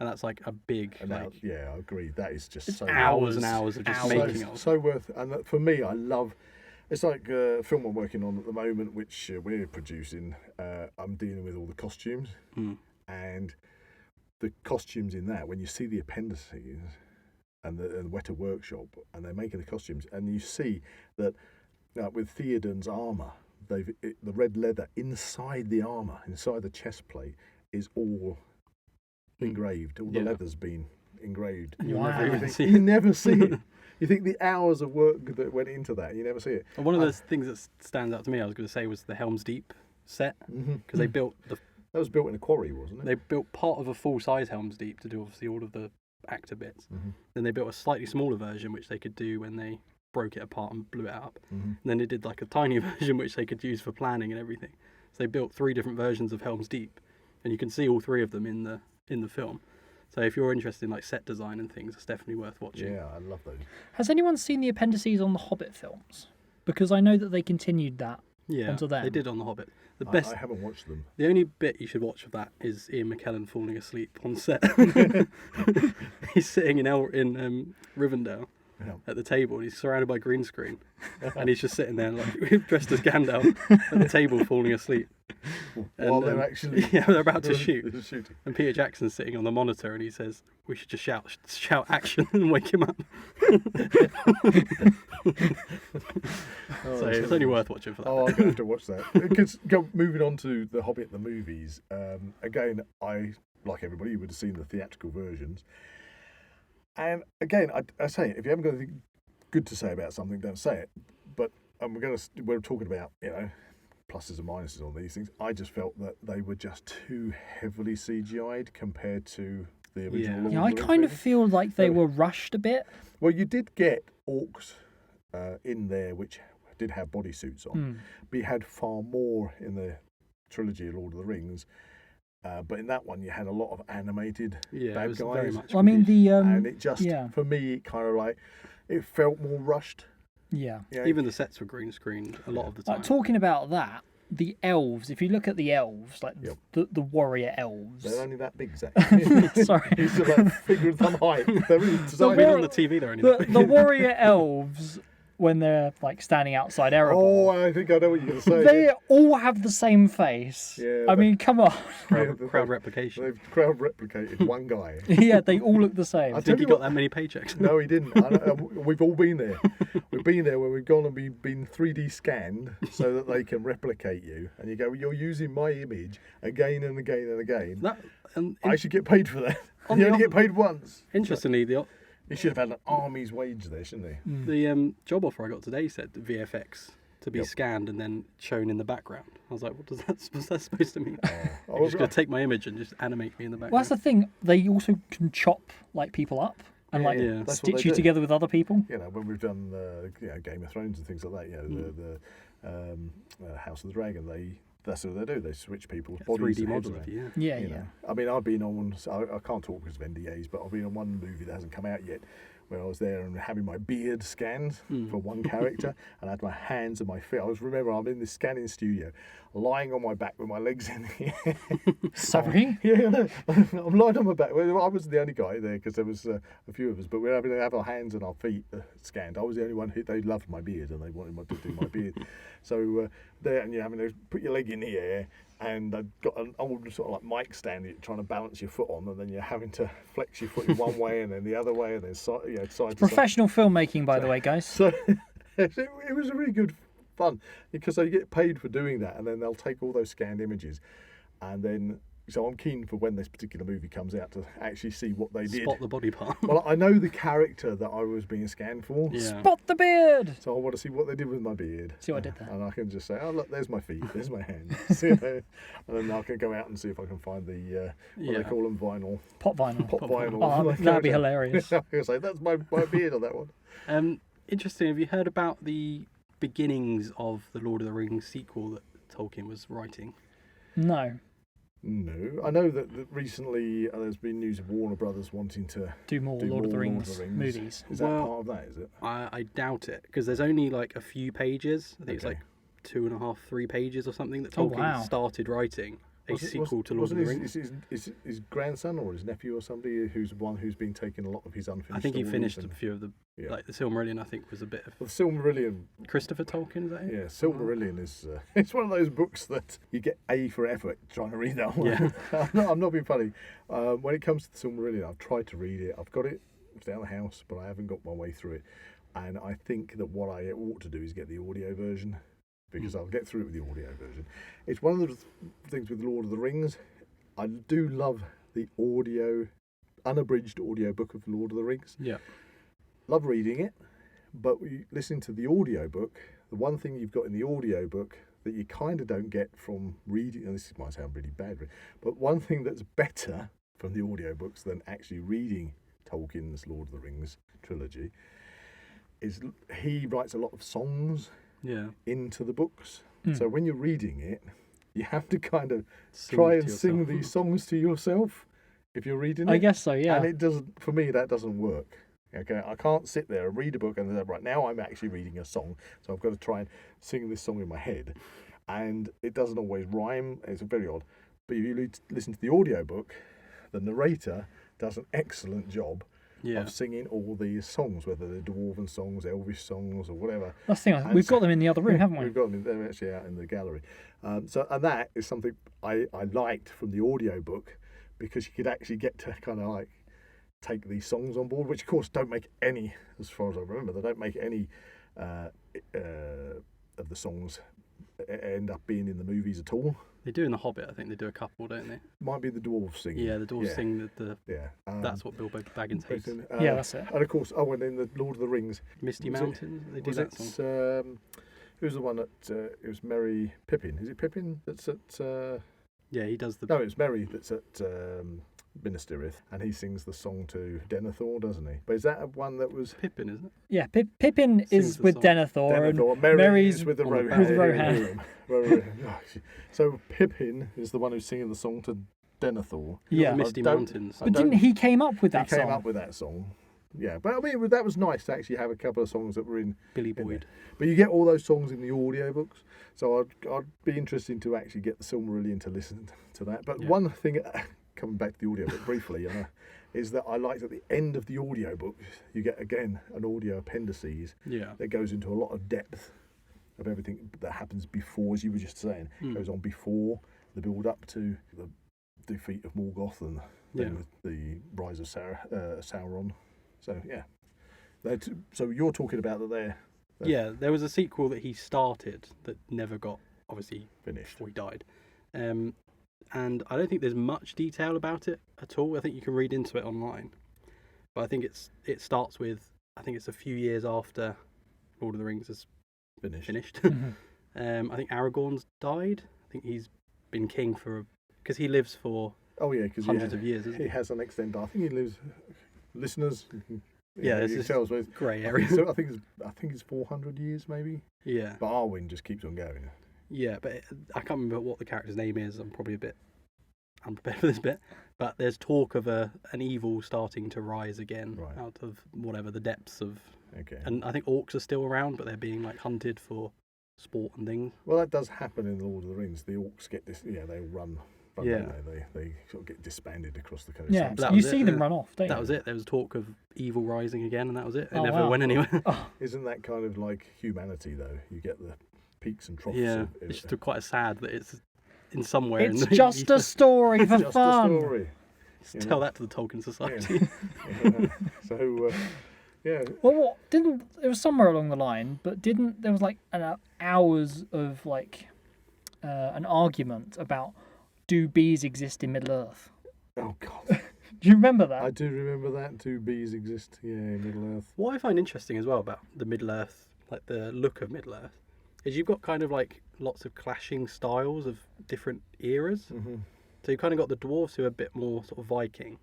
and that's like a big,
And
like,
I agree. That is just so
hours and hours of just
Hours.
making
so,
of.
so worth. And for me, I love It's like a film I'm working on at the moment, which we're producing. I'm dealing with all the costumes, and the costumes in that, when you see the appendices and the Weta Workshop, and they're making the costumes, and you see that with Theoden's armour, the red leather inside the armour, inside the chest plate, is all engraved. All the leather's been engraved.
You'll
Wow.
never even see
You
it.
never see it. You think the hours of work that went into that, you never see it.
And one of the things that stands out to me, I was going to say, was the Helm's Deep set, because they built
That was built in a quarry, wasn't it?
they built part of a full-size Helm's Deep to do obviously all of the actor bits. Then they built a slightly smaller version which they could do when they broke it apart and blew it up. And then they did like a tiny version which they could use for planning and everything. So they built 3 different versions of Helm's Deep, and you can see all 3 of them in the film. So if you're interested in like set design and things, it's definitely worth watching.
Yeah, I love those.
Has anyone seen the appendices on the Hobbit films? Because I know that they continued that.
Yeah,
Onto them.
they did on The Hobbit. The best,
I haven't watched them.
the only bit you should watch of that is Ian McKellen falling asleep on set. He's sitting in Rivendell at the table, and he's surrounded by green screen, and he's just sitting there like dressed as Gandalf at the table, falling asleep.
While
And,
they're actually
they're about to shoot.
they're shooting.
And Peter Jackson's sitting on the monitor, and he says, "We should just shout action and wake him up." So it's only worth watching for that.
Oh, I'm gonna have to watch that. Because moving on to the Hobbit, the movies. Again, I like everybody would have seen the theatrical versions. And again, I say, if you haven't got anything good to say about something, don't say it. But we're talking about pluses and minuses on these things. I just felt that they were just too heavily CGI'd compared to the original. Lord
Yeah,
of
I
the Rings
kind of
movies.
feel like they were rushed a bit.
Well, you did get orcs in there, which did have bodysuits on. But you had far more in the trilogy of Lord of the Rings. But in that one, you had a lot of animated
Yeah,
bad
it was
guys.
very much.
Well, I mean, the
And it just,
yeah.
for me, it kind of like, it felt more rushed.
yeah.
Yeah,
Even the sets were green screen a lot of the time.
Talking about that, the elves. If you look at the elves, like
Yep.
the warrior elves.
they're only that big, Zach.
Sorry.
He's like figure of thumb height. They're really
I
designed.
mean, on the TV they're only that
The,
big.
the warrior elves, when they're like standing outside Erebor,
Oh, I think I know what you're going to say.
they all have the same face.
Yeah,
I
they-
mean, come on.
crowd replication.
They've crowd replicated one guy.
Yeah, they all look the same.
I
Think he
tell you
got that many paychecks?
No, he didn't. We've all been there. We've been there when we've gone and been 3D scanned so that they can replicate you. And you go, well, you're using my image again and again and again.
That, and
I should get paid for that.
On
You
the
only get paid once.
interestingly,
You should have had an army's wage there, shouldn't they?
the job offer I got today said VFX to be
Yep.
scanned and then shown in the background. I was like, what's that supposed to mean?
I
You're
was
just going to take my image and just animate me in the
Well,
background.
that's the thing. They also can chop like people up and
Yeah,
like
yeah.
That's what
stitch
they
you
do.
together with other people.
When we've done Game of Thrones and things like that, the House of the Dragon, that's what they do. They switch people's bodies
3D
and heads
model of
around.
you.
Yeah,
You
yeah.
know. I mean, I've been on. I can't talk because of NDAs, but I've been on one movie that hasn't come out yet, where I was there and having my beard scanned for one character, and I had my hands and my feet. Remember, I'm in this scanning studio, lying on my back with my legs in the air.
Sorry.
Yeah, no, I'm lying on my back. Well, I wasn't the only guy there because there was a few of us, but we were having to have our hands and our feet scanned. I was the only one who they loved my beard and they wanted me to do my beard. So there, and you're having to put your leg in the air, and I've got an old sort of like mic stand that you're trying to balance your foot on, and then you're having to flex your foot in one way and then the other way, and then side to side.
Professional filmmaking, by the way, guys.
So it was a really good fun because they get paid for doing that, and then they'll take all those scanned images, and then so I'm keen for when this particular movie comes out to actually see what they did.
Spot the body part.
Well, I know the character that I was being scanned for,
Yeah.
Spot the beard.
so I want to see what they did with my beard.
See what I did there?
And I can just say, oh look, there's my feet, there's my hands, you know? And then I can go out and see if I can find the what
Yeah.
they call them, vinyl,
Pop vinyl.
pop vinyl.
Oh, that'd be hilarious.
I can say that's my beard on that one.
Interesting. Have you heard about the beginnings of the Lord of the Rings sequel that Tolkien was writing?
No.
No, I know that recently there's been news of Warner Brothers wanting to
Do more
do
Lord of the
more
Rings movies.
Is that
Well,
part of that? Is it?
I doubt it, because there's only like a few pages. I think it's
Okay.
like 2.5, 3 pages or something that
Oh,
Tolkien
wow.
started writing sequel to Lord of the Rings.
His grandson or his nephew or somebody who's been taking a lot of his unfinished
I think he
stories
finished
and-
a few of the
Yeah.
like the Silmarillion. I think was a bit of
Well, Silmarillion,
Christopher Tolkien. Is that it?
yeah, Silmarillion is it's one of those books that you get A for effort trying to read that one.
Yeah.
I'm not being funny. When it comes to the Silmarillion, I've tried to read it. I've got it. It's down the house, but I haven't got my way through it. And I think that what I ought to do is get the audio version because I'll get through it with the audio version. It's one of the things with Lord of the Rings. I do love the unabridged audio book of Lord of the Rings.
Yeah.
Love reading it, but you listen to the audio book. The one thing you've got in the audio book that you kind of don't get from reading, and this might sound really bad, but one thing that's better from the audio books than actually reading Tolkien's Lord of the Rings trilogy is he writes a lot of songs
Yeah.
into the books.
Mm.
So when you're reading it, you have to kind of
Sing
try
to
and sing
yourself.
these songs to yourself if you're reading it.
I guess so, yeah.
And it doesn't, for me, that doesn't work. Okay, I can't sit there and read a book and then, right now I'm actually reading a song, so I've got to try and sing this song in my head. And it doesn't always rhyme, it's very odd. But if you listen to the audiobook, the narrator does an excellent job
Yeah.
of singing all these songs, whether they're dwarven songs, elvish songs, or whatever.
That's the thing.
And
We've
so-
got them in the other room, haven't we?
We've got them. They're actually out in the gallery. And that is something I liked from the audiobook because you could actually get to kind of like take these songs on board, which of course don't make any, as far as I remember, they don't make any of the songs end up being in the movies at all.
They do in The Hobbit. I think they do a couple, don't they?
Might be the dwarves singing.
Yeah, the dwarves sing the
Yeah.
that's what Bilbo Baggins hates.
Yeah, that's it.
And of course, and in the Lord of the Rings,
Misty
Was it-
Mountains. They do
was
that
it
song.
who's the one that it was Merry Pippin? Is it Pippin that's at?
Yeah, he does the.
No, it's Merry that's at Minas Tirith, and he sings the song to Denethor, doesn't he? But is that one that was
Pippin, isn't it?
Yeah, Pippin
Sings
is
the
with
song.
Denethor, and
Denethor? Merry
Merry's
is with the
on the
Rohan.
back.
With Rohan.
So Pippin is the one who's singing the song to Denethor.
Yeah.
The Misty
I don't-
Mountains.
I
but
don't-
didn't he came up with that
he came
song?
up with that song. Yeah, but I mean that was nice to actually have a couple of songs that were in.
Billy
in there.
Boyd.
But you get all those songs in the audiobooks, so I'd be interested to actually get the Silmarillion to listen to that. But
Yeah.
one thing, coming back to the audiobook briefly, is that I liked at the end of the audiobook, you get again an audio appendices
Yeah.
that goes into a lot of depth of everything that happens before, as you were just saying, goes on before the build up to the defeat of Morgoth and then the rise of Sauron. So yeah, so you're talking about that they're
Yeah, there was a sequel that he started that never got obviously
finished.
before he died. And I don't think there's much detail about it at all. I think you can read into it online. But I think it starts with, I think it's a few years after Lord of the Rings is finished.
Mhm.
I think Aragorn's died. I think he's been king because he lives for
Oh yeah, because
hundreds of years, isn't
he
he?
has an extended. I think he lives. Listeners,
Yeah, it's
you
this
tell us. But
grey
I
area.
think, so, I think it's 400 years maybe.
Yeah.
But Arwen just keeps on going.
Yeah, but I can't remember what the character's name is. I'm probably a bit unprepared for this bit. But there's talk of an evil starting to rise again
Right.
out of whatever the depths of.
Okay.
And I think orcs are still around, but they're being like hunted for sport and things.
Well, that does happen in the Lord of the Rings. The orcs get this. Yeah, they run.
Yeah.
Don't they sort of get disbanded across the coast.
Yeah,
That
you
was
see
it,
them
yeah.
run off, don't
That
you?
was it. There was talk of evil rising again, and that was it. It
Oh,
never
wow.
went anywhere.
Isn't that kind of like humanity though? You get the peaks and troughs.
Yeah,
of-
it's just quite sad that it's in somewhere.
It's
in the,
just a story for
just
fun.
a story.
Just tell that to the Tolkien Society.
Yeah. So yeah.
Well, what didn't it was somewhere along the line, but didn't there was like hours of like an argument about do bees exist in Middle Earth?
Oh God.
Do you remember that?
I do remember that. Do bees exist? Yeah, in Middle Earth.
What I find interesting as well about the Middle Earth, like the look of Middle Earth, is you've got kind of like lots of clashing styles of different eras.
Mm-hmm.
So you've kind of got the dwarves who are a bit more sort of Viking.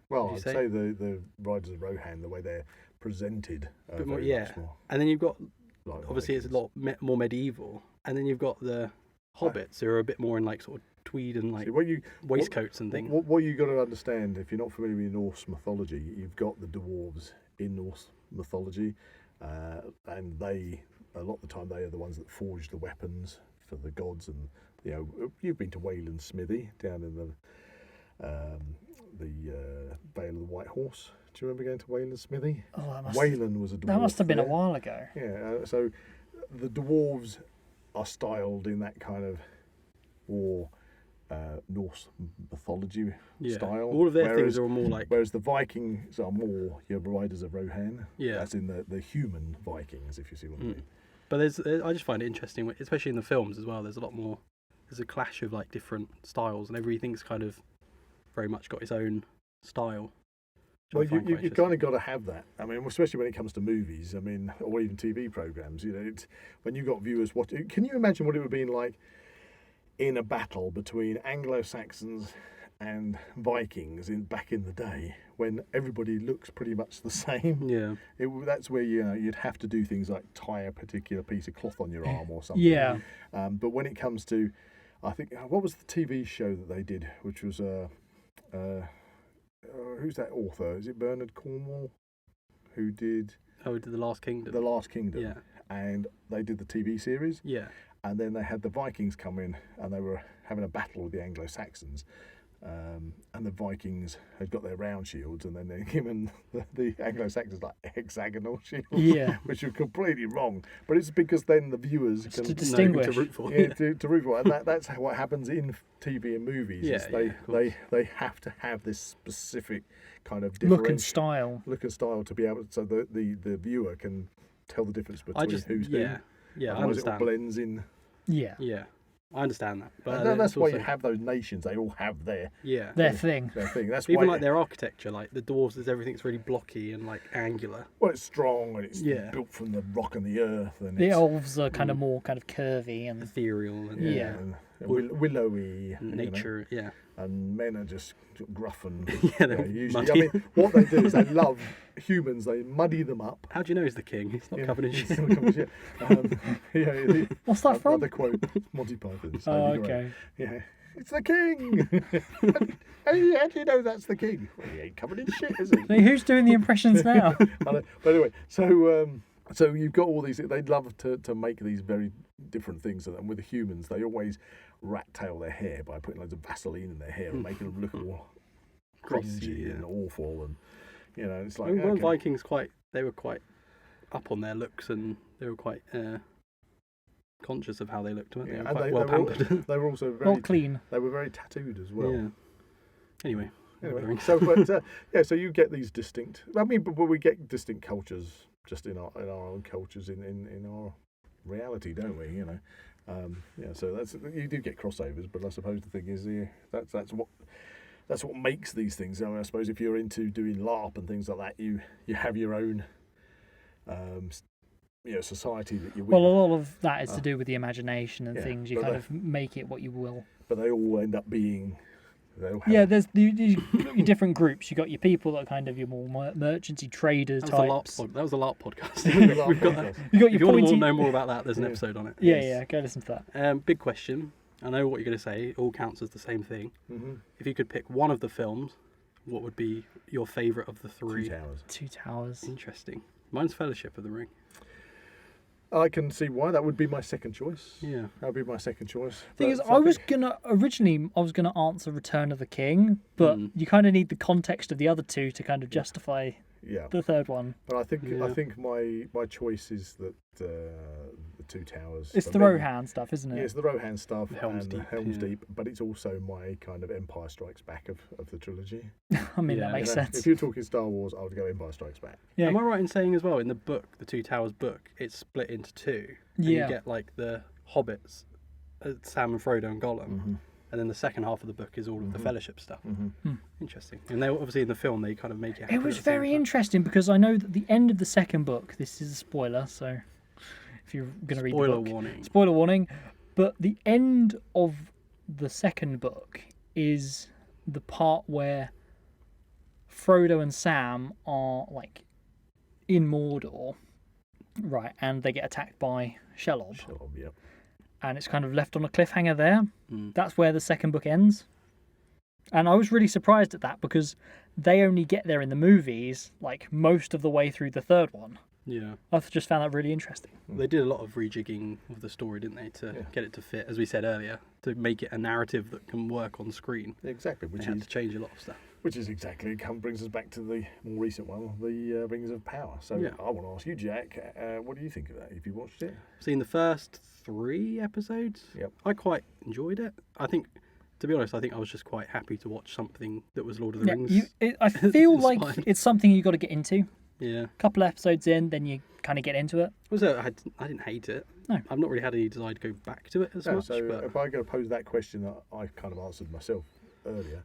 Well,
Would you
I'd
say?
say the Riders of Rohan, the way they're presented,
Bit more,
very
yeah.
much more
And then you've got,
like
obviously it's a
Vikings.
lot more medieval. And then you've got the hobbits who are a bit more in like sort of tweed and like
See, what you
waistcoats and things.
What you got to understand, if you're not familiar with Norse mythology, you've got the dwarves in Norse mythology, and they a lot of the time they are the ones that forge the weapons for the gods, and you've been to Wayland's Smithy down in the Vale of the White Horse. Do you remember going to Wayland's Smithy?
Oh,
Wayland was a dwarf.
that must have been a
there.
while ago.
Yeah, so the dwarves are styled in that kind of war Norse mythology style.
All of their things are more like.
Whereas the Vikings are more your riders of Rohan.
Yeah.
That's in the human Vikings, if you see what I mean.
But I just find it interesting, especially in the films as well. There's a lot more. There's a clash of like different styles, and everything's kind of very much got its own style.
Well, you kind of got to have that. I mean, especially when it comes to movies. I mean, or even TV programs. It's when you got viewers watching. Can you imagine what it would have been like in a battle between Anglo-Saxons and Vikings back in the day, when everybody looks pretty much the same?
Yeah.
That's where you'd have to do things like tie a particular piece of cloth on your arm or something.
Yeah.
But when it comes to, I think, what was the TV show that they did, which was who's that author? Is it Bernard Cornwell? Who did
The Last Kingdom.
The Last Kingdom.
Yeah.
And they did the TV series.
Yeah.
And then they had the Vikings come in, and they were having a battle with the Anglo-Saxons. And the Vikings had got their round shields, and then they given the Anglo-Saxons like hexagonal shields, which were completely wrong. But it's because then the viewers can
to distinguish,
to root for.
to root for. And that's what happens in TV and movies. They have to have this specific kind of
look and style
to be able, so the viewer can tell the difference between who's who.
Yeah, I
Otherwise
understand.
it all blends in.
Yeah.
I understand that. But
And that's why
also,
you have those nations. They all have their
their thing.
That's
even
why
like their architecture, like the dwarves, everything's really blocky and like angular.
well, it's strong and it's built from the rock and the earth. And
The
it's,
elves are kind of more kind of curvy and
Ethereal and
Yeah.
and willowy.
nature,
And men are just gruff and
they're
usually.
muddy.
I mean, what they do is they love humans. They muddy them up.
How do you know he's the king? He's not covered in
He's
shit.
not covered in shit.
what's that from?
Another quote, Monty Python.
Oh, okay.
Yeah, it's the king. How do you know that's the king? Well, he ain't covered in shit, is he?
So who's doing the impressions now?
But anyway, so you've got all these. They'd love to make these very different things, and with the humans, they always rat tail their hair by putting loads of Vaseline in their hair and making them look all grungy and awful, and it's like.
Weren't Vikings they were quite up on their looks, and they were quite conscious of how they looked, weren't they? They were quite well pampered.
They were also very
Not clean.
They were very tattooed as well.
Yeah. Anyway,
so you get these distinct. I mean, but we get distinct cultures just in our own cultures in our reality, don't we? So that's, you do get crossovers, but I suppose the thing is, that's what makes these things. I mean, I suppose if you're into doing LARP and things like that, you have your own society that you're with.
Well, a lot of that is to do with the imagination and things. You
but
kind of make it what you will.
But they all end up being.
There's your different groups. You got your people that are kind of your more merchantsy traders types.
That was a LARP podcast.
We've got that.
You got
If
your
you want
pointy.
to know more about that, there's an episode on it.
Yeah, go listen to that.
Big question. I know what you're going to say. It all counts as the same thing.
Mm-hmm.
If you could pick one of the films, what would be your favourite of the three?
Two Towers.
Interesting. Mine's Fellowship of the Ring.
I can see why that would be my second choice.
Yeah.
That would be my second choice.
Thing is, I was gonna answer Return of the King, but you kind of need the context of the other two to kind of justify the third one.
But I think my choice is that the Two Towers.
It's the Rohan stuff, isn't it?
Yeah, it's the Rohan stuff
Helm's
and
Deep,
Helm's Deep, but it's also my kind of Empire Strikes Back of the trilogy.
I mean, that makes sense.
If you're talking Star Wars, I would go Empire Strikes Back.
Yeah.
Am I right in saying as well, in the book, the Two Towers book, it's split into two? And
Yeah.
you get like the hobbits, Sam and Frodo and Gollum.
Mm-hmm.
And then the second half of the book is all of the Fellowship stuff.
Mm-hmm.
Interesting. And they obviously in the film they kind of make it.
It was very interesting because I know that the end of the second book. This is a spoiler, so if you're going to read the book, spoiler warning. But the end of the second book is the part where Frodo and Sam are like in Mordor, right, and they get attacked by Shelob.
Yeah.
And it's kind of left on a cliffhanger there. That's where the second book ends. And I was really surprised at that because they only get there in the movies like most of the way through the third one.
Yeah.
I've just found that really interesting.
They did a lot of rejigging of the story, didn't they, to get it to fit, as we said earlier, to make it a narrative that can work on screen.
Exactly,
They had to change a lot of stuff.
which is exactly brings us back to the more recent one, the Rings of Power. So
Yeah.
I want to ask you, Jack, what do you think of that? Have you watched it?
I've seen the first 3 episodes.
Yep.
I quite enjoyed it. I think, to be honest, I think I was just quite happy to watch something that was Lord of the Rings.
I feel like
inspired.
it's something you got to get into.
Yeah.
A couple episodes in, then you kind of get into it.
I didn't hate it.
No.
I've not really had any desire to go back to it as much.
So
But
if I go pose that question that I kind of answered myself earlier,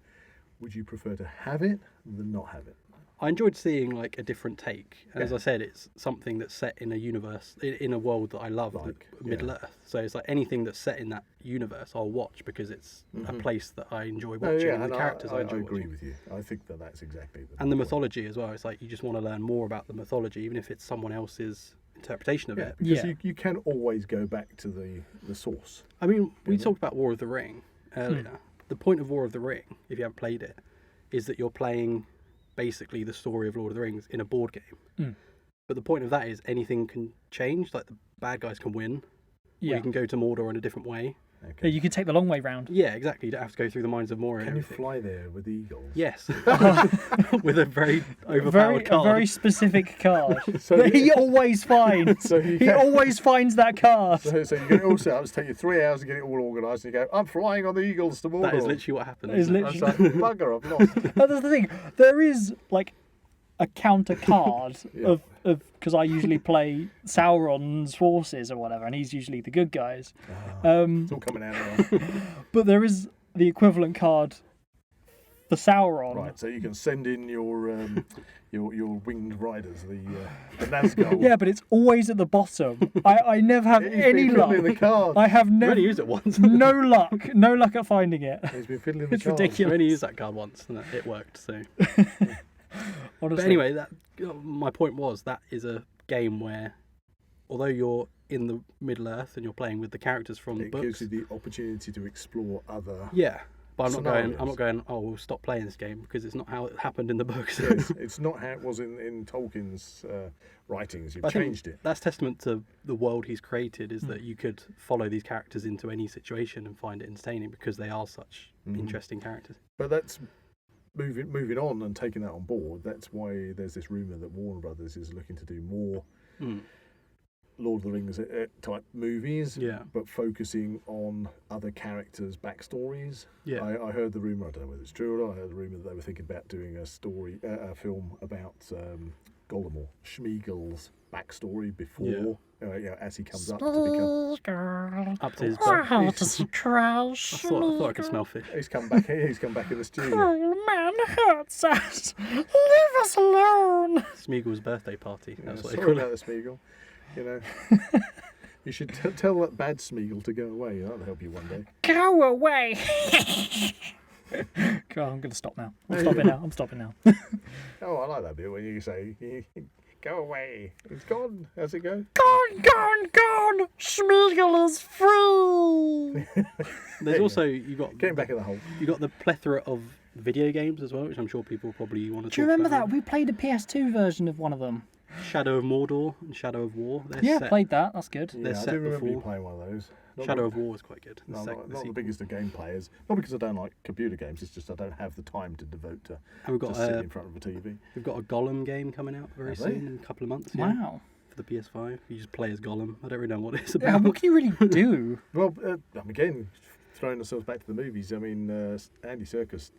would you prefer to have it than not have it?
I enjoyed seeing like a different take, and as
Yeah.
I said, it's something that's set in a universe, in a world that I love, Middle Earth. So it's like anything that's set in that universe, I'll watch because it's a place that I enjoy watching, and the characters I enjoy
agree
watching.
with you. I think that's exactly
And the
point.
mythology as well. It's like you just want to learn more about the mythology, even if it's someone else's interpretation of
Yeah,
it.
because
Yeah.
you can always go back to the source.
I mean, we
Yeah.
talked about War of the Ring earlier. The point of War of the Ring, if you haven't played it, is that you're playing basically the story of Lord of the Rings in a board game. But the point of that is anything can change. Like the bad guys can win, or
Yeah.
you can go to Mordor in a different way.
Okay.
You can take the long way round.
Yeah, exactly. You don't have to go through the mines of Moria.
Can
and
you
everything.
fly there with eagles?
Yes, with a very overpowered
A
card.
very specific card
So
that he always finds.
So you
He
can-
always finds that card.
So you get it all set up. It's take you 3 hours to get it all organised. And you go, I'm flying on the eagles to Mordor.
That is literally what happened.
Is
isn't it?
I was
literally-
like, bugger, I've lost.
That's the thing. There is like a counter card
Yeah.
of because I usually play Sauron's forces or whatever, and he's usually the good guys.
It's all coming out now.
But there is the equivalent card for Sauron.
Right, so you can send in your winged riders, the Nazgul.
Yeah, but it's always at the bottom. I never have
He's
any
been
luck.
fiddling the cards.
I have
I've
never
only used it once.
no luck at finding it.
He's been fiddling the
It's
cards.
ridiculous.
I only used that card once, and it worked. So,
Honestly.
but anyway, my point was that is a game where, although you're in the Middle Earth and you're playing with the characters from the
It gives
books,
you the opportunity to explore other.
yeah. But I'm
scenarios.
not going. Oh, we'll stop playing this game because it's not how it happened in the books.
It's not how it was in Tolkien's writings. You've
I think
changed it.
That's testament to the world he's created, is that you could follow these characters into any situation and find it entertaining because they are such interesting characters.
But that's moving on and taking that on board. That's why there's this rumour that Warner Brothers is looking to do more Lord of the Rings type movies,
Yeah.
but focusing on other characters' backstories.
Yeah.
I heard the rumour. I don't know whether it's true or not. I heard the rumour that they were thinking about doing a film about Gollum or Schmiegel's backstory before, as he comes up to become.
Girl,
Up to his
I
birth.
had to crash.
I thought I could smell fish.
He's come back. He's come back in the studio.
Oh man, hurts us. Leave us alone.
Smeagol's birthday party. That's what they
Sorry
call
about
it.
the Smeagol. You know, you should tell that bad Smeagol to go away. That'll help you one day.
Go away.
God, I'm going to stop now. I'm stopping now.
Oh, I like that bit when you say, "Go away." It's gone. How's it go?
Gone. Schmiegel is free.
There's also you got
Getting back in the hole.
you got the plethora of video games as well, which I'm sure people probably want to.
Do you
talk
remember
about.
that? We played a PS2 version of one of them.
Shadow of Mordor and Shadow of War? They're
Yeah,
set.
played that. That's good.
They're
Yeah, I
set
do remember you
before.
playing one of those. Not
Shadow
the-
of War was quite good.
No, not the
sequel.
biggest of game players. Not because I don't like computer games. It's just I don't have the time to devote to
And we've got
just sitting in front of a TV.
we've got a Gollum game coming out very
Have they?
soon in a couple of months. Yeah,
Wow.
for the PS5. You just play as Gollum. I don't really know what it's
Yeah,
about.
what can you really do?
Well, again, throwing ourselves back to the movies. I mean, Andy Serkis.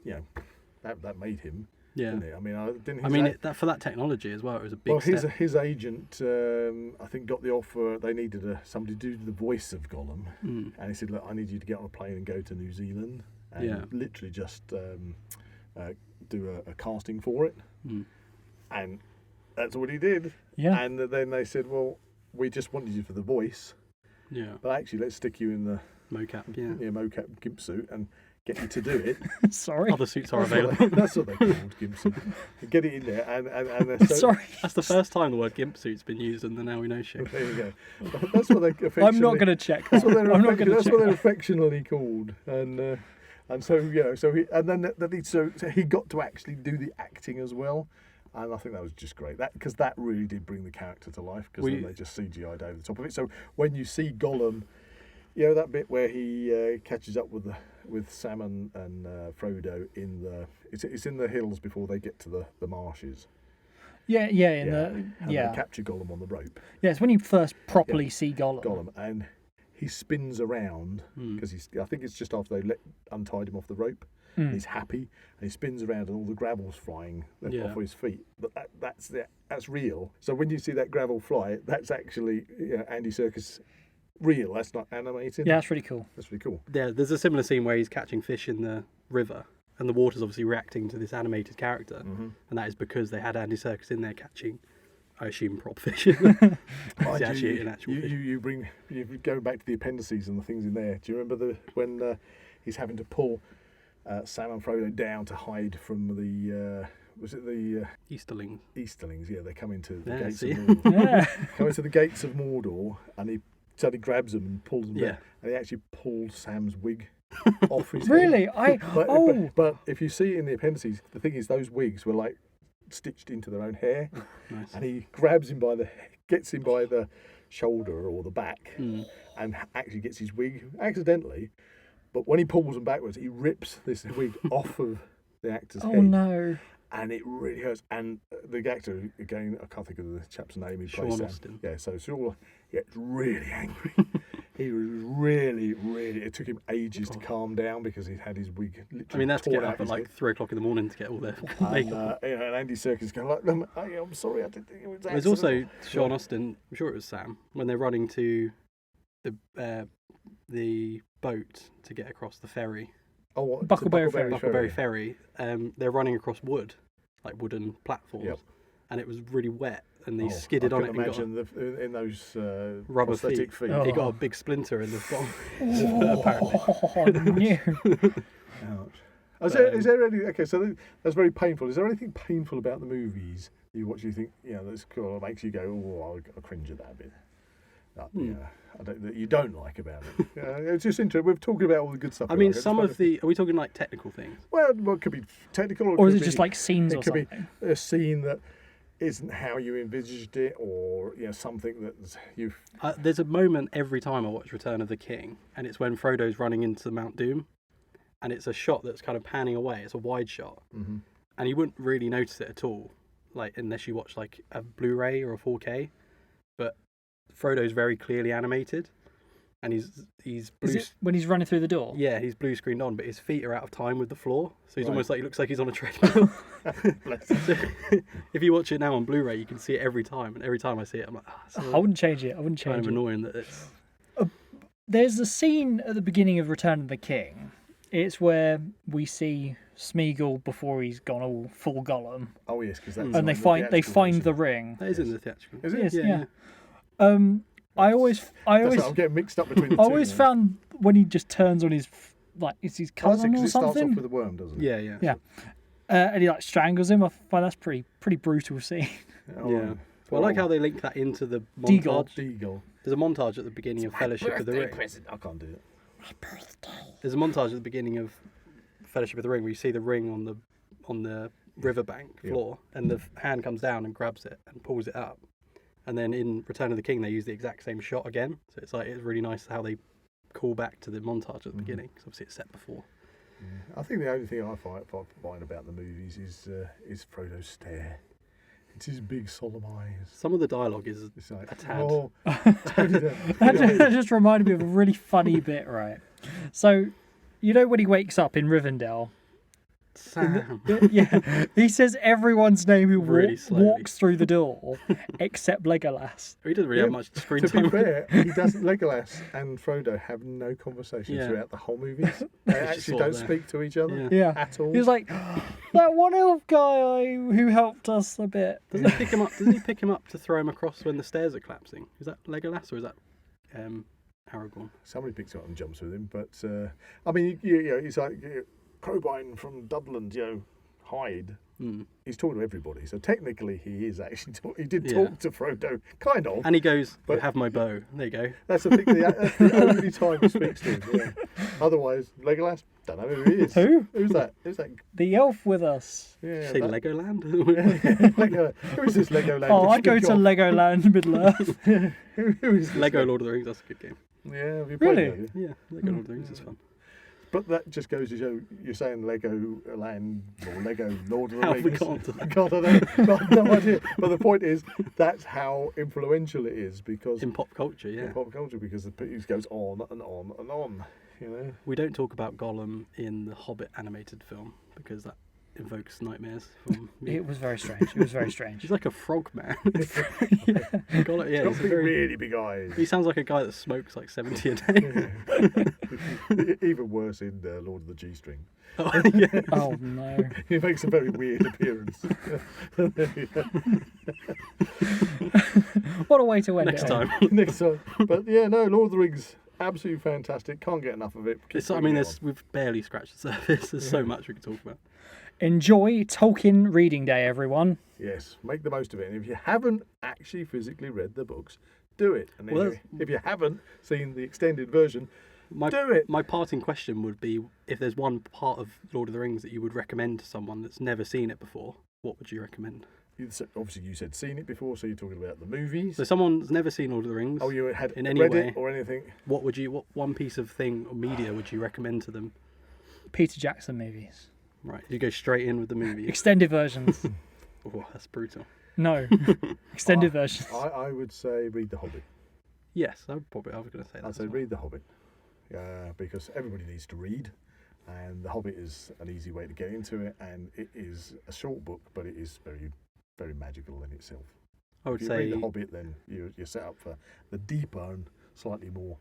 That made him.
Yeah.
Didn't it? I mean, didn't.
I mean, for that technology as well, it was a big
Well,
step.
his agent, I think, got the offer. They needed somebody to do the voice of Gollum, and he said, "Look, I need you to get on a plane and go to New Zealand, and
Yeah.
literally just do a casting for it." And that's what he did.
Yeah.
And then they said, "Well, we just wanted you for the voice,
Yeah.
but actually, let's stick you in the
Mocap. Yeah.
mocap gimp suit and get you to do it."
Sorry.
Other suits are
That's what
available.
that's what they called gimp suit. Get it in there, and so,
Sorry.
That's the first time the word gimp suit's been used in the Now We Know show.
There you go. That's what they affectionately.
I'm not going to check.
That's what they're,
I'm not going to
that's
check.
what they're affectionately called, and so so he got to actually do the acting as well, And I think that was just great. Because that really did bring the character to life. Because then they just CGI'd over the top of it. So when you see Gollum, that bit where he catches up with Sam and Frodo it's in the hills before they get to the marshes.
And
they capture Gollum on the rope.
Yeah, it's when you first properly see Gollum.
And he spins around because I think it's just after they untied him off the rope. He's happy and he spins around and all the gravel's flying off his feet. But that's real. So when you see that gravel fly, that's actually Andy Serkis real. That's not animated.
Yeah, that's really cool.
That's really cool.
Yeah, there's a similar scene where he's catching fish in the river and the water's obviously reacting to this animated character, and that is because they had Andy Serkis in there catching, I assume, prop fish. He's actually eating actual fish.
You go back to the appendices and the things in there. Do you remember when he's having to pull Sam and Frodo down to hide from the was it the
Easterlings?
Easterlings, yeah. They come into the gates
see?
of Mordor. Come into the gates of Mordor, and he suddenly grabs them and pulls them down. And he actually pulled Sam's wig off his
Really?
head. But if you see in the appendices, the thing is those wigs were like stitched into their own hair.
Nice.
And he grabs him gets him by the shoulder or the back, and actually gets his wig accidentally. But when he pulls them backwards, he rips this wig off of the actor's head.
Oh no!
And it really hurts. And the actor, again, I can't think of the chap's name. He plays
Sean
Sam.
Astin.
Yeah, so Sean gets really angry. He was really, really. It took him ages to calm down because he had his wig literally.
They have to
torn
get
out
up at
his
like
head.
3 o'clock in the morning to get all their
And,
makeup.
and Andy Serkis going like, I'm sorry, I didn't think it was.
There's also Sean Astin. I'm sure it was Sam when they're running to the boat to get across the ferry.
Oh, what?
Buckleberry Ferry.
Buckleberry Ferry. They're running across wood, like wooden platforms, and it was really wet, and they skidded on it.
Imagine in those
rubber
prosthetic feet.
He got a big splinter in the bottom. Apparently.
No.
Ouch. Is there any? Okay, so that's very painful. Is there anything painful about the movies you watch? You think that's cool, makes you go, oh, I'll cringe at that bit. That you don't like about it. It's just interesting. We're talking about all the good stuff.
I mean, some of the. Are we talking like technical things?
Well, it could be technical,
Or is it just like scenes or
It could
something?
be a scene that isn't how you envisaged it, or something that you've.
There's a moment every time I watch Return of the King, and it's when Frodo's running into Mount Doom, and it's a shot that's kind of panning away. It's a wide shot, and you wouldn't really notice it at all, like unless you watch like a Blu-ray or a 4K. But Frodo's very clearly animated, and he's blue.
Is it when he's running through the door?
Yeah, he's blue screened on, but his feet are out of time with the floor, so he's
Right.
almost like he looks like he's on a treadmill. So, if you watch it now on Blu-ray, you can see it every time, and every time I see it, I'm like,
I wouldn't change it. I wouldn't
kind
change
of
it.
annoying that it's.
There's a scene at the beginning of Return of the King. It's where we see Smeagol before he's gone all full Gollum,
Oh yes, because that's.
and they find the ring.
That is in the theatrical.
Is it?
Yes,
Yeah.
I always
I'm getting mixed up between the two.
I always
now.
found when he just turns on his it's his
Oh, that's it,
cousin
'cause
or
it starts off
something,
with a worm, doesn't it?
Yeah.
Yeah. And he like strangles him. I find that's pretty brutal scene.
Oh,
Yeah. Well, I like how they link that into the
Deagle.
montage.
Deagle.
There's a montage at the beginning of Fellowship of the Ring.
I can't do it.
There's a montage at the beginning of Fellowship of the Ring where you see the ring on the riverbank floor, and the hand comes down and grabs it and pulls it up. And then in Return of the King, they use the exact same shot again. So it's really nice how they call back to the montage at the beginning, because obviously it's set before.
I think the only thing I find about the movies is Frodo's stare. It's his big solemn eyes.
Some of the dialogue is
It's like,
a tad.
oh,
That just reminded me of a really funny bit, right? So, when he wakes up in Rivendell,
Sam.
yeah, he says everyone's name who
Really slowly.
walks through the door except Legolas.
He doesn't really have much screen
to be
time.
fair, he doesn't. Legolas and Frodo have no conversation
Yeah.
throughout the whole movies. They
just
actually
sort
don't
of there.
speak to each other
Yeah.
at all.
He was like, that one elf guy who helped us a bit.
Doesn't he pick him up? Doesn't he pick him up to throw him across when the stairs are collapsing? Is that Legolas or is that Aragorn?
Somebody picks him up and jumps with him, but I mean, it's like Crowbine from Dublin, hide.
Mm.
He's talking to everybody, so technically he is actually he did
Yeah.
talk to Frodo, kind of.
And he goes,
But-
"You have my bow." There you go.
That's the thing. That's the only time he speaks to him. Yeah. Otherwise, Legolas, don't know who he is.
Who?
Who's that? Who's that?
The elf with us.
Yeah.
Say
that-
Legoland.
Lego. Who is this Legoland?
Oh, I
Speak
go to
of?
Legoland Middle Earth.
Who is this
Lego Lord of the Rings. That's a good game.
Yeah, have you played
Really?
that, have you?
Yeah, Lego Lord of the Rings is fun.
But that just goes to show you're saying Lego Land or Lego Lord of the
How have we
Rings.
got onto that?
God, I don't, I have no idea. But the point is, that's how influential it is because
In pop culture,
in
yeah.
pop culture, because it goes on and on and on. You know,
We don't talk about Gollum in the Hobbit animated film because that invokes nightmares from me.
It was very strange. It was very strange.
He's like a frog man.
Yeah.
Gollum, yeah,
he's
he's
got
a very.
really big eyes.
He sounds like a guy that smokes like 70 a day.
Even worse in Lord of the G-String.
Oh, yeah.
Oh no.
He makes a very weird appearance.
What a way to end
Next
it.
time.
Next time. But yeah, no, Lord of the Rings, absolutely fantastic. Can't get enough of it. Keep
It's, I
bringing
mean,
it
we've barely scratched the surface. There's so much we could talk about.
Enjoy Tolkien Reading Day, everyone.
Yes, make the most of it. And if you haven't actually physically read the books, do it. And
Well,
if you haven't seen the extended version, do it.
My parting question would be, if there's one part of Lord of the Rings that you would recommend to someone that's never seen it before, what would you recommend?
Obviously, you said seen it before, so you're talking about the movies.
So someone's never seen Lord of the Rings.
Oh, you had
in any
read
way.
it or anything?
What one piece of thing or media would you recommend to them?
Peter Jackson movies.
Right, you go straight in with the movie.
Extended versions.
Oh, that's brutal.
No. Extended versions.
I would say read The Hobbit.
Yes, I was going to say that.
I'd
as
say
well.
read The Hobbit. Because everybody needs to read. And The Hobbit is an easy way to get into it. And it is a short book, but it is very, very magical in itself.
I would
If you read
say
The Hobbit, then you're set up for the deeper and slightly more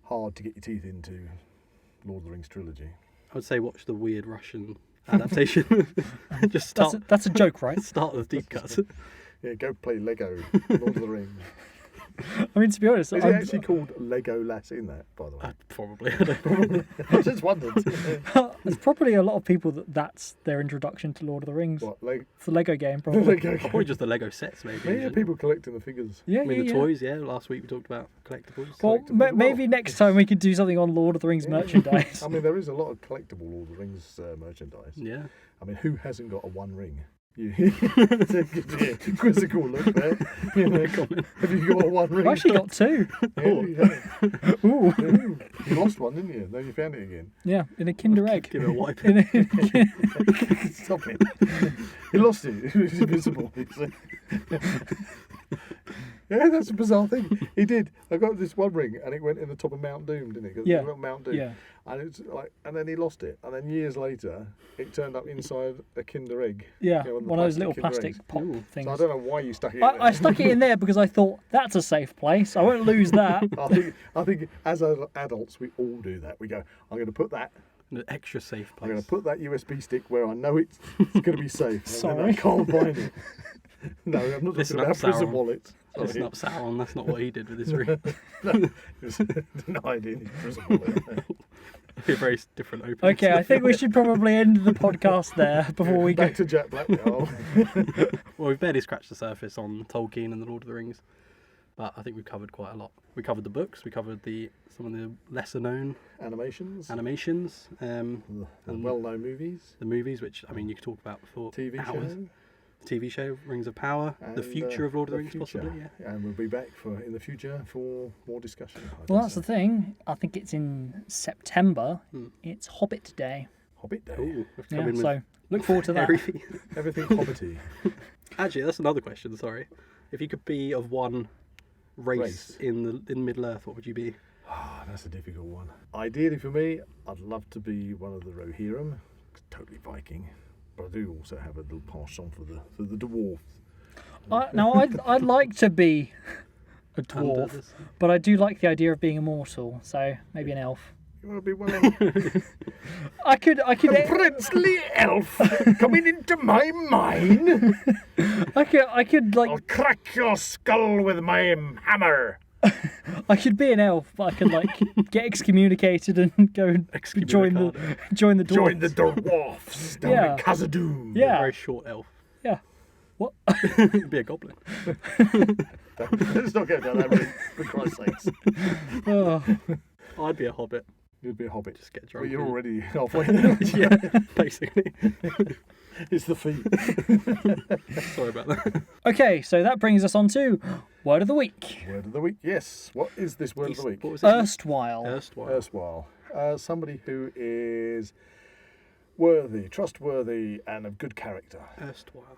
hard to get your teeth into Lord of the Rings trilogy.
I would say watch the weird Russian adaptation. Just start
That's a joke, right?
start with deep cuts.
Yeah, go play Lego Lord of the Rings.
I mean, to be honest,
Is it actually called Legolas in that, by the way?
Probably. I don't
I just wondered.
there's probably a lot of people that's their introduction to Lord of the Rings.
What,
It's a Lego game, probably.
Lego?
Probably just the Lego sets, maybe.
Yeah,
usually.
people collecting the figures.
Yeah,
I mean,
yeah,
the
yeah.
toys, yeah. Last week we talked about collectibles.
Well,
collectibles as well.
maybe next time we could do something on Lord of the Rings merchandise.
I mean, there is a lot of collectible Lord of the Rings merchandise.
Yeah.
I mean, who hasn't got a One Ring? It's a quizzical look there. You know, have you got a One Ring?
I've actually got two.
Yeah, you have.
Ooh.
You lost one, didn't you? Then you found it again.
Yeah, in a Kinder Egg.
Give it a wipe.
Stop it. He lost it. It was invisible. Yeah, that's a bizarre thing. He did. I got this One Ring, and it went in the top of Mount Doom, didn't it? 'Cause
Yeah.
it went Mount Doom.
Yeah.
And it's like, and then he lost it, and then years later, it turned up inside a Kinder Egg.
Yeah,
You know,
one of those little
Kinder
plastic
Eggs.
pop
Ooh.
things.
So I don't know why you stuck it. in
I
there.
stuck it in there because I thought that's a safe place. I won't lose that.
I think as adults we all do that. We go, I'm going to put that.
An extra safe
I'm going
place.
to put that USB stick where I know it's going to be safe. And then I
Sorry.
can't find it. No, I'm not
Listen
talking
up,
about prison
Sauron.
wallets.
Listen up, Sauron. That's not what he did with his ring.
It was denied in prison wallet.
Be a very different opening.
Okay, I think we should probably end the podcast there before we go.
Back to Jack Black. Oh.
Well, we've barely scratched the surface on Tolkien and the Lord of the Rings, but I think we've covered quite a lot. We covered the books. We covered some of the lesser known
Animations.
animations,
The
and
well-known movies.
the movies, which I mean you could talk about for
TV
hours.
show.
TV show, Rings of Power, the
and,
future of Lord of the Rings,
future.
possibly. Yeah.
And we'll be back in the future for more discussion.
Well, that's the thing. I think it's in September.
Hmm.
It's Hobbit Day.
Hobbit Day.
Ooh, we've come
Yeah,
in with
so look forward to that.
everything.
Everything hobbity.
Actually, that's another question. Sorry, if you could be of one race. in Middle Earth, what would you be?
Ah, that's a difficult one. Ideally for me, I'd love to be one of the Rohirrim. Totally Viking. But I do also have a little penchant for the dwarves.
I'd like to be a
Under
dwarf,
this-
but I do like the idea of being immortal. So maybe an elf.
You want to be one of them?
I could.
Princely elf coming into my mine.
I could like.
I'll crack your skull with my hammer.
I could be an elf, but I could like get excommunicated and go and join the dwarves.
Join the dwarfs down
Yeah.
in Khazad-dûm.
Yeah.
Very short elf.
Yeah. What?
It'd be a goblin.
Let's not go down that route, for Christ's sakes.
Oh.
I'd be a hobbit.
You'd be a hobbit.
Just get
Well,
drunk.
you're
and-
already halfway there.
Yeah, basically.
It's the feet.
Sorry about that.
Okay, so that brings us on to Word of the Week.
Word of the week. Yes. What is this word of the week?
What was it?
Erstwhile.
Erstwhile.
Erstwhile. Somebody who is worthy, trustworthy, and of good character.
Erstwhile.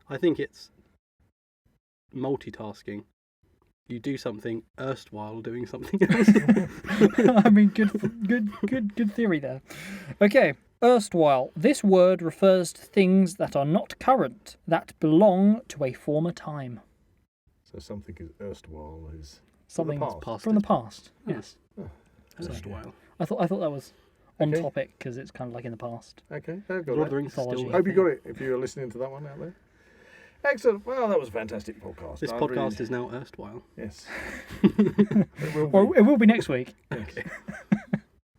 I think it's multitasking. You do something erstwhile doing something else.
I mean, good theory there. Okay, erstwhile. This word refers to things that are not current, that belong to a former time.
So something is erstwhile is
Something
past.
Past
from the
it.
past. Yes,
Erstwhile.
I thought that was on
Okay.
topic because it's kind of like in the past.
Okay, I've got
Lord of
that.
the Rings is
Mythology.
still.
Hope you got it if you're listening to that one out there. Excellent. Well, that was a fantastic podcast.
This
I
podcast
really-
is now erstwhile.
Yes. It will be.
Well, it will be next week.
Yes.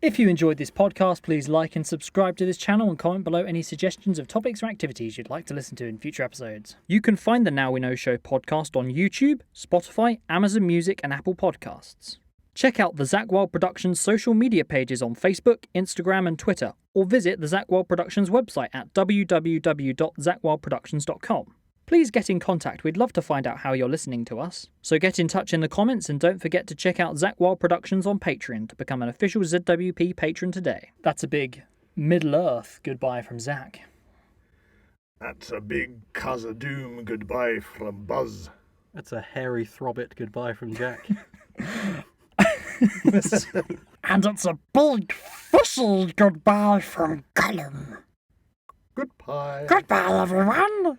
If you enjoyed this podcast, please like and subscribe to this channel and comment below any suggestions of topics or activities you'd like to listen to in future episodes. You can find the Now We Know Show podcast on YouTube, Spotify, Amazon Music, and Apple Podcasts. Check out the Zak Wylde Productions social media pages on Facebook, Instagram, and Twitter, or visit the Zak Wylde Productions website at www.zakwyldeproductions.com. Please get in contact, we'd love to find out how you're listening to us. So get in touch in the comments and don't forget to check out Zak Wylde Productions on Patreon to become an official ZWP patron today. That's a big Middle-earth goodbye from Zak.
That's a big Khazad-dûm goodbye from Buzz.
That's a hairy throbbit goodbye from Jack.
And it's a big fishy goodbye from Gollum.
Goodbye.
Goodbye, everyone.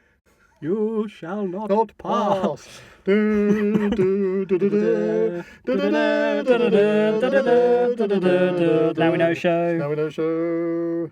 You shall not
Not
pass.
pass. Do, do, do, do, do, do, do, do, do, do, do, do, do, do, do, do, do, do.
Now We Know Show.
Now we know show.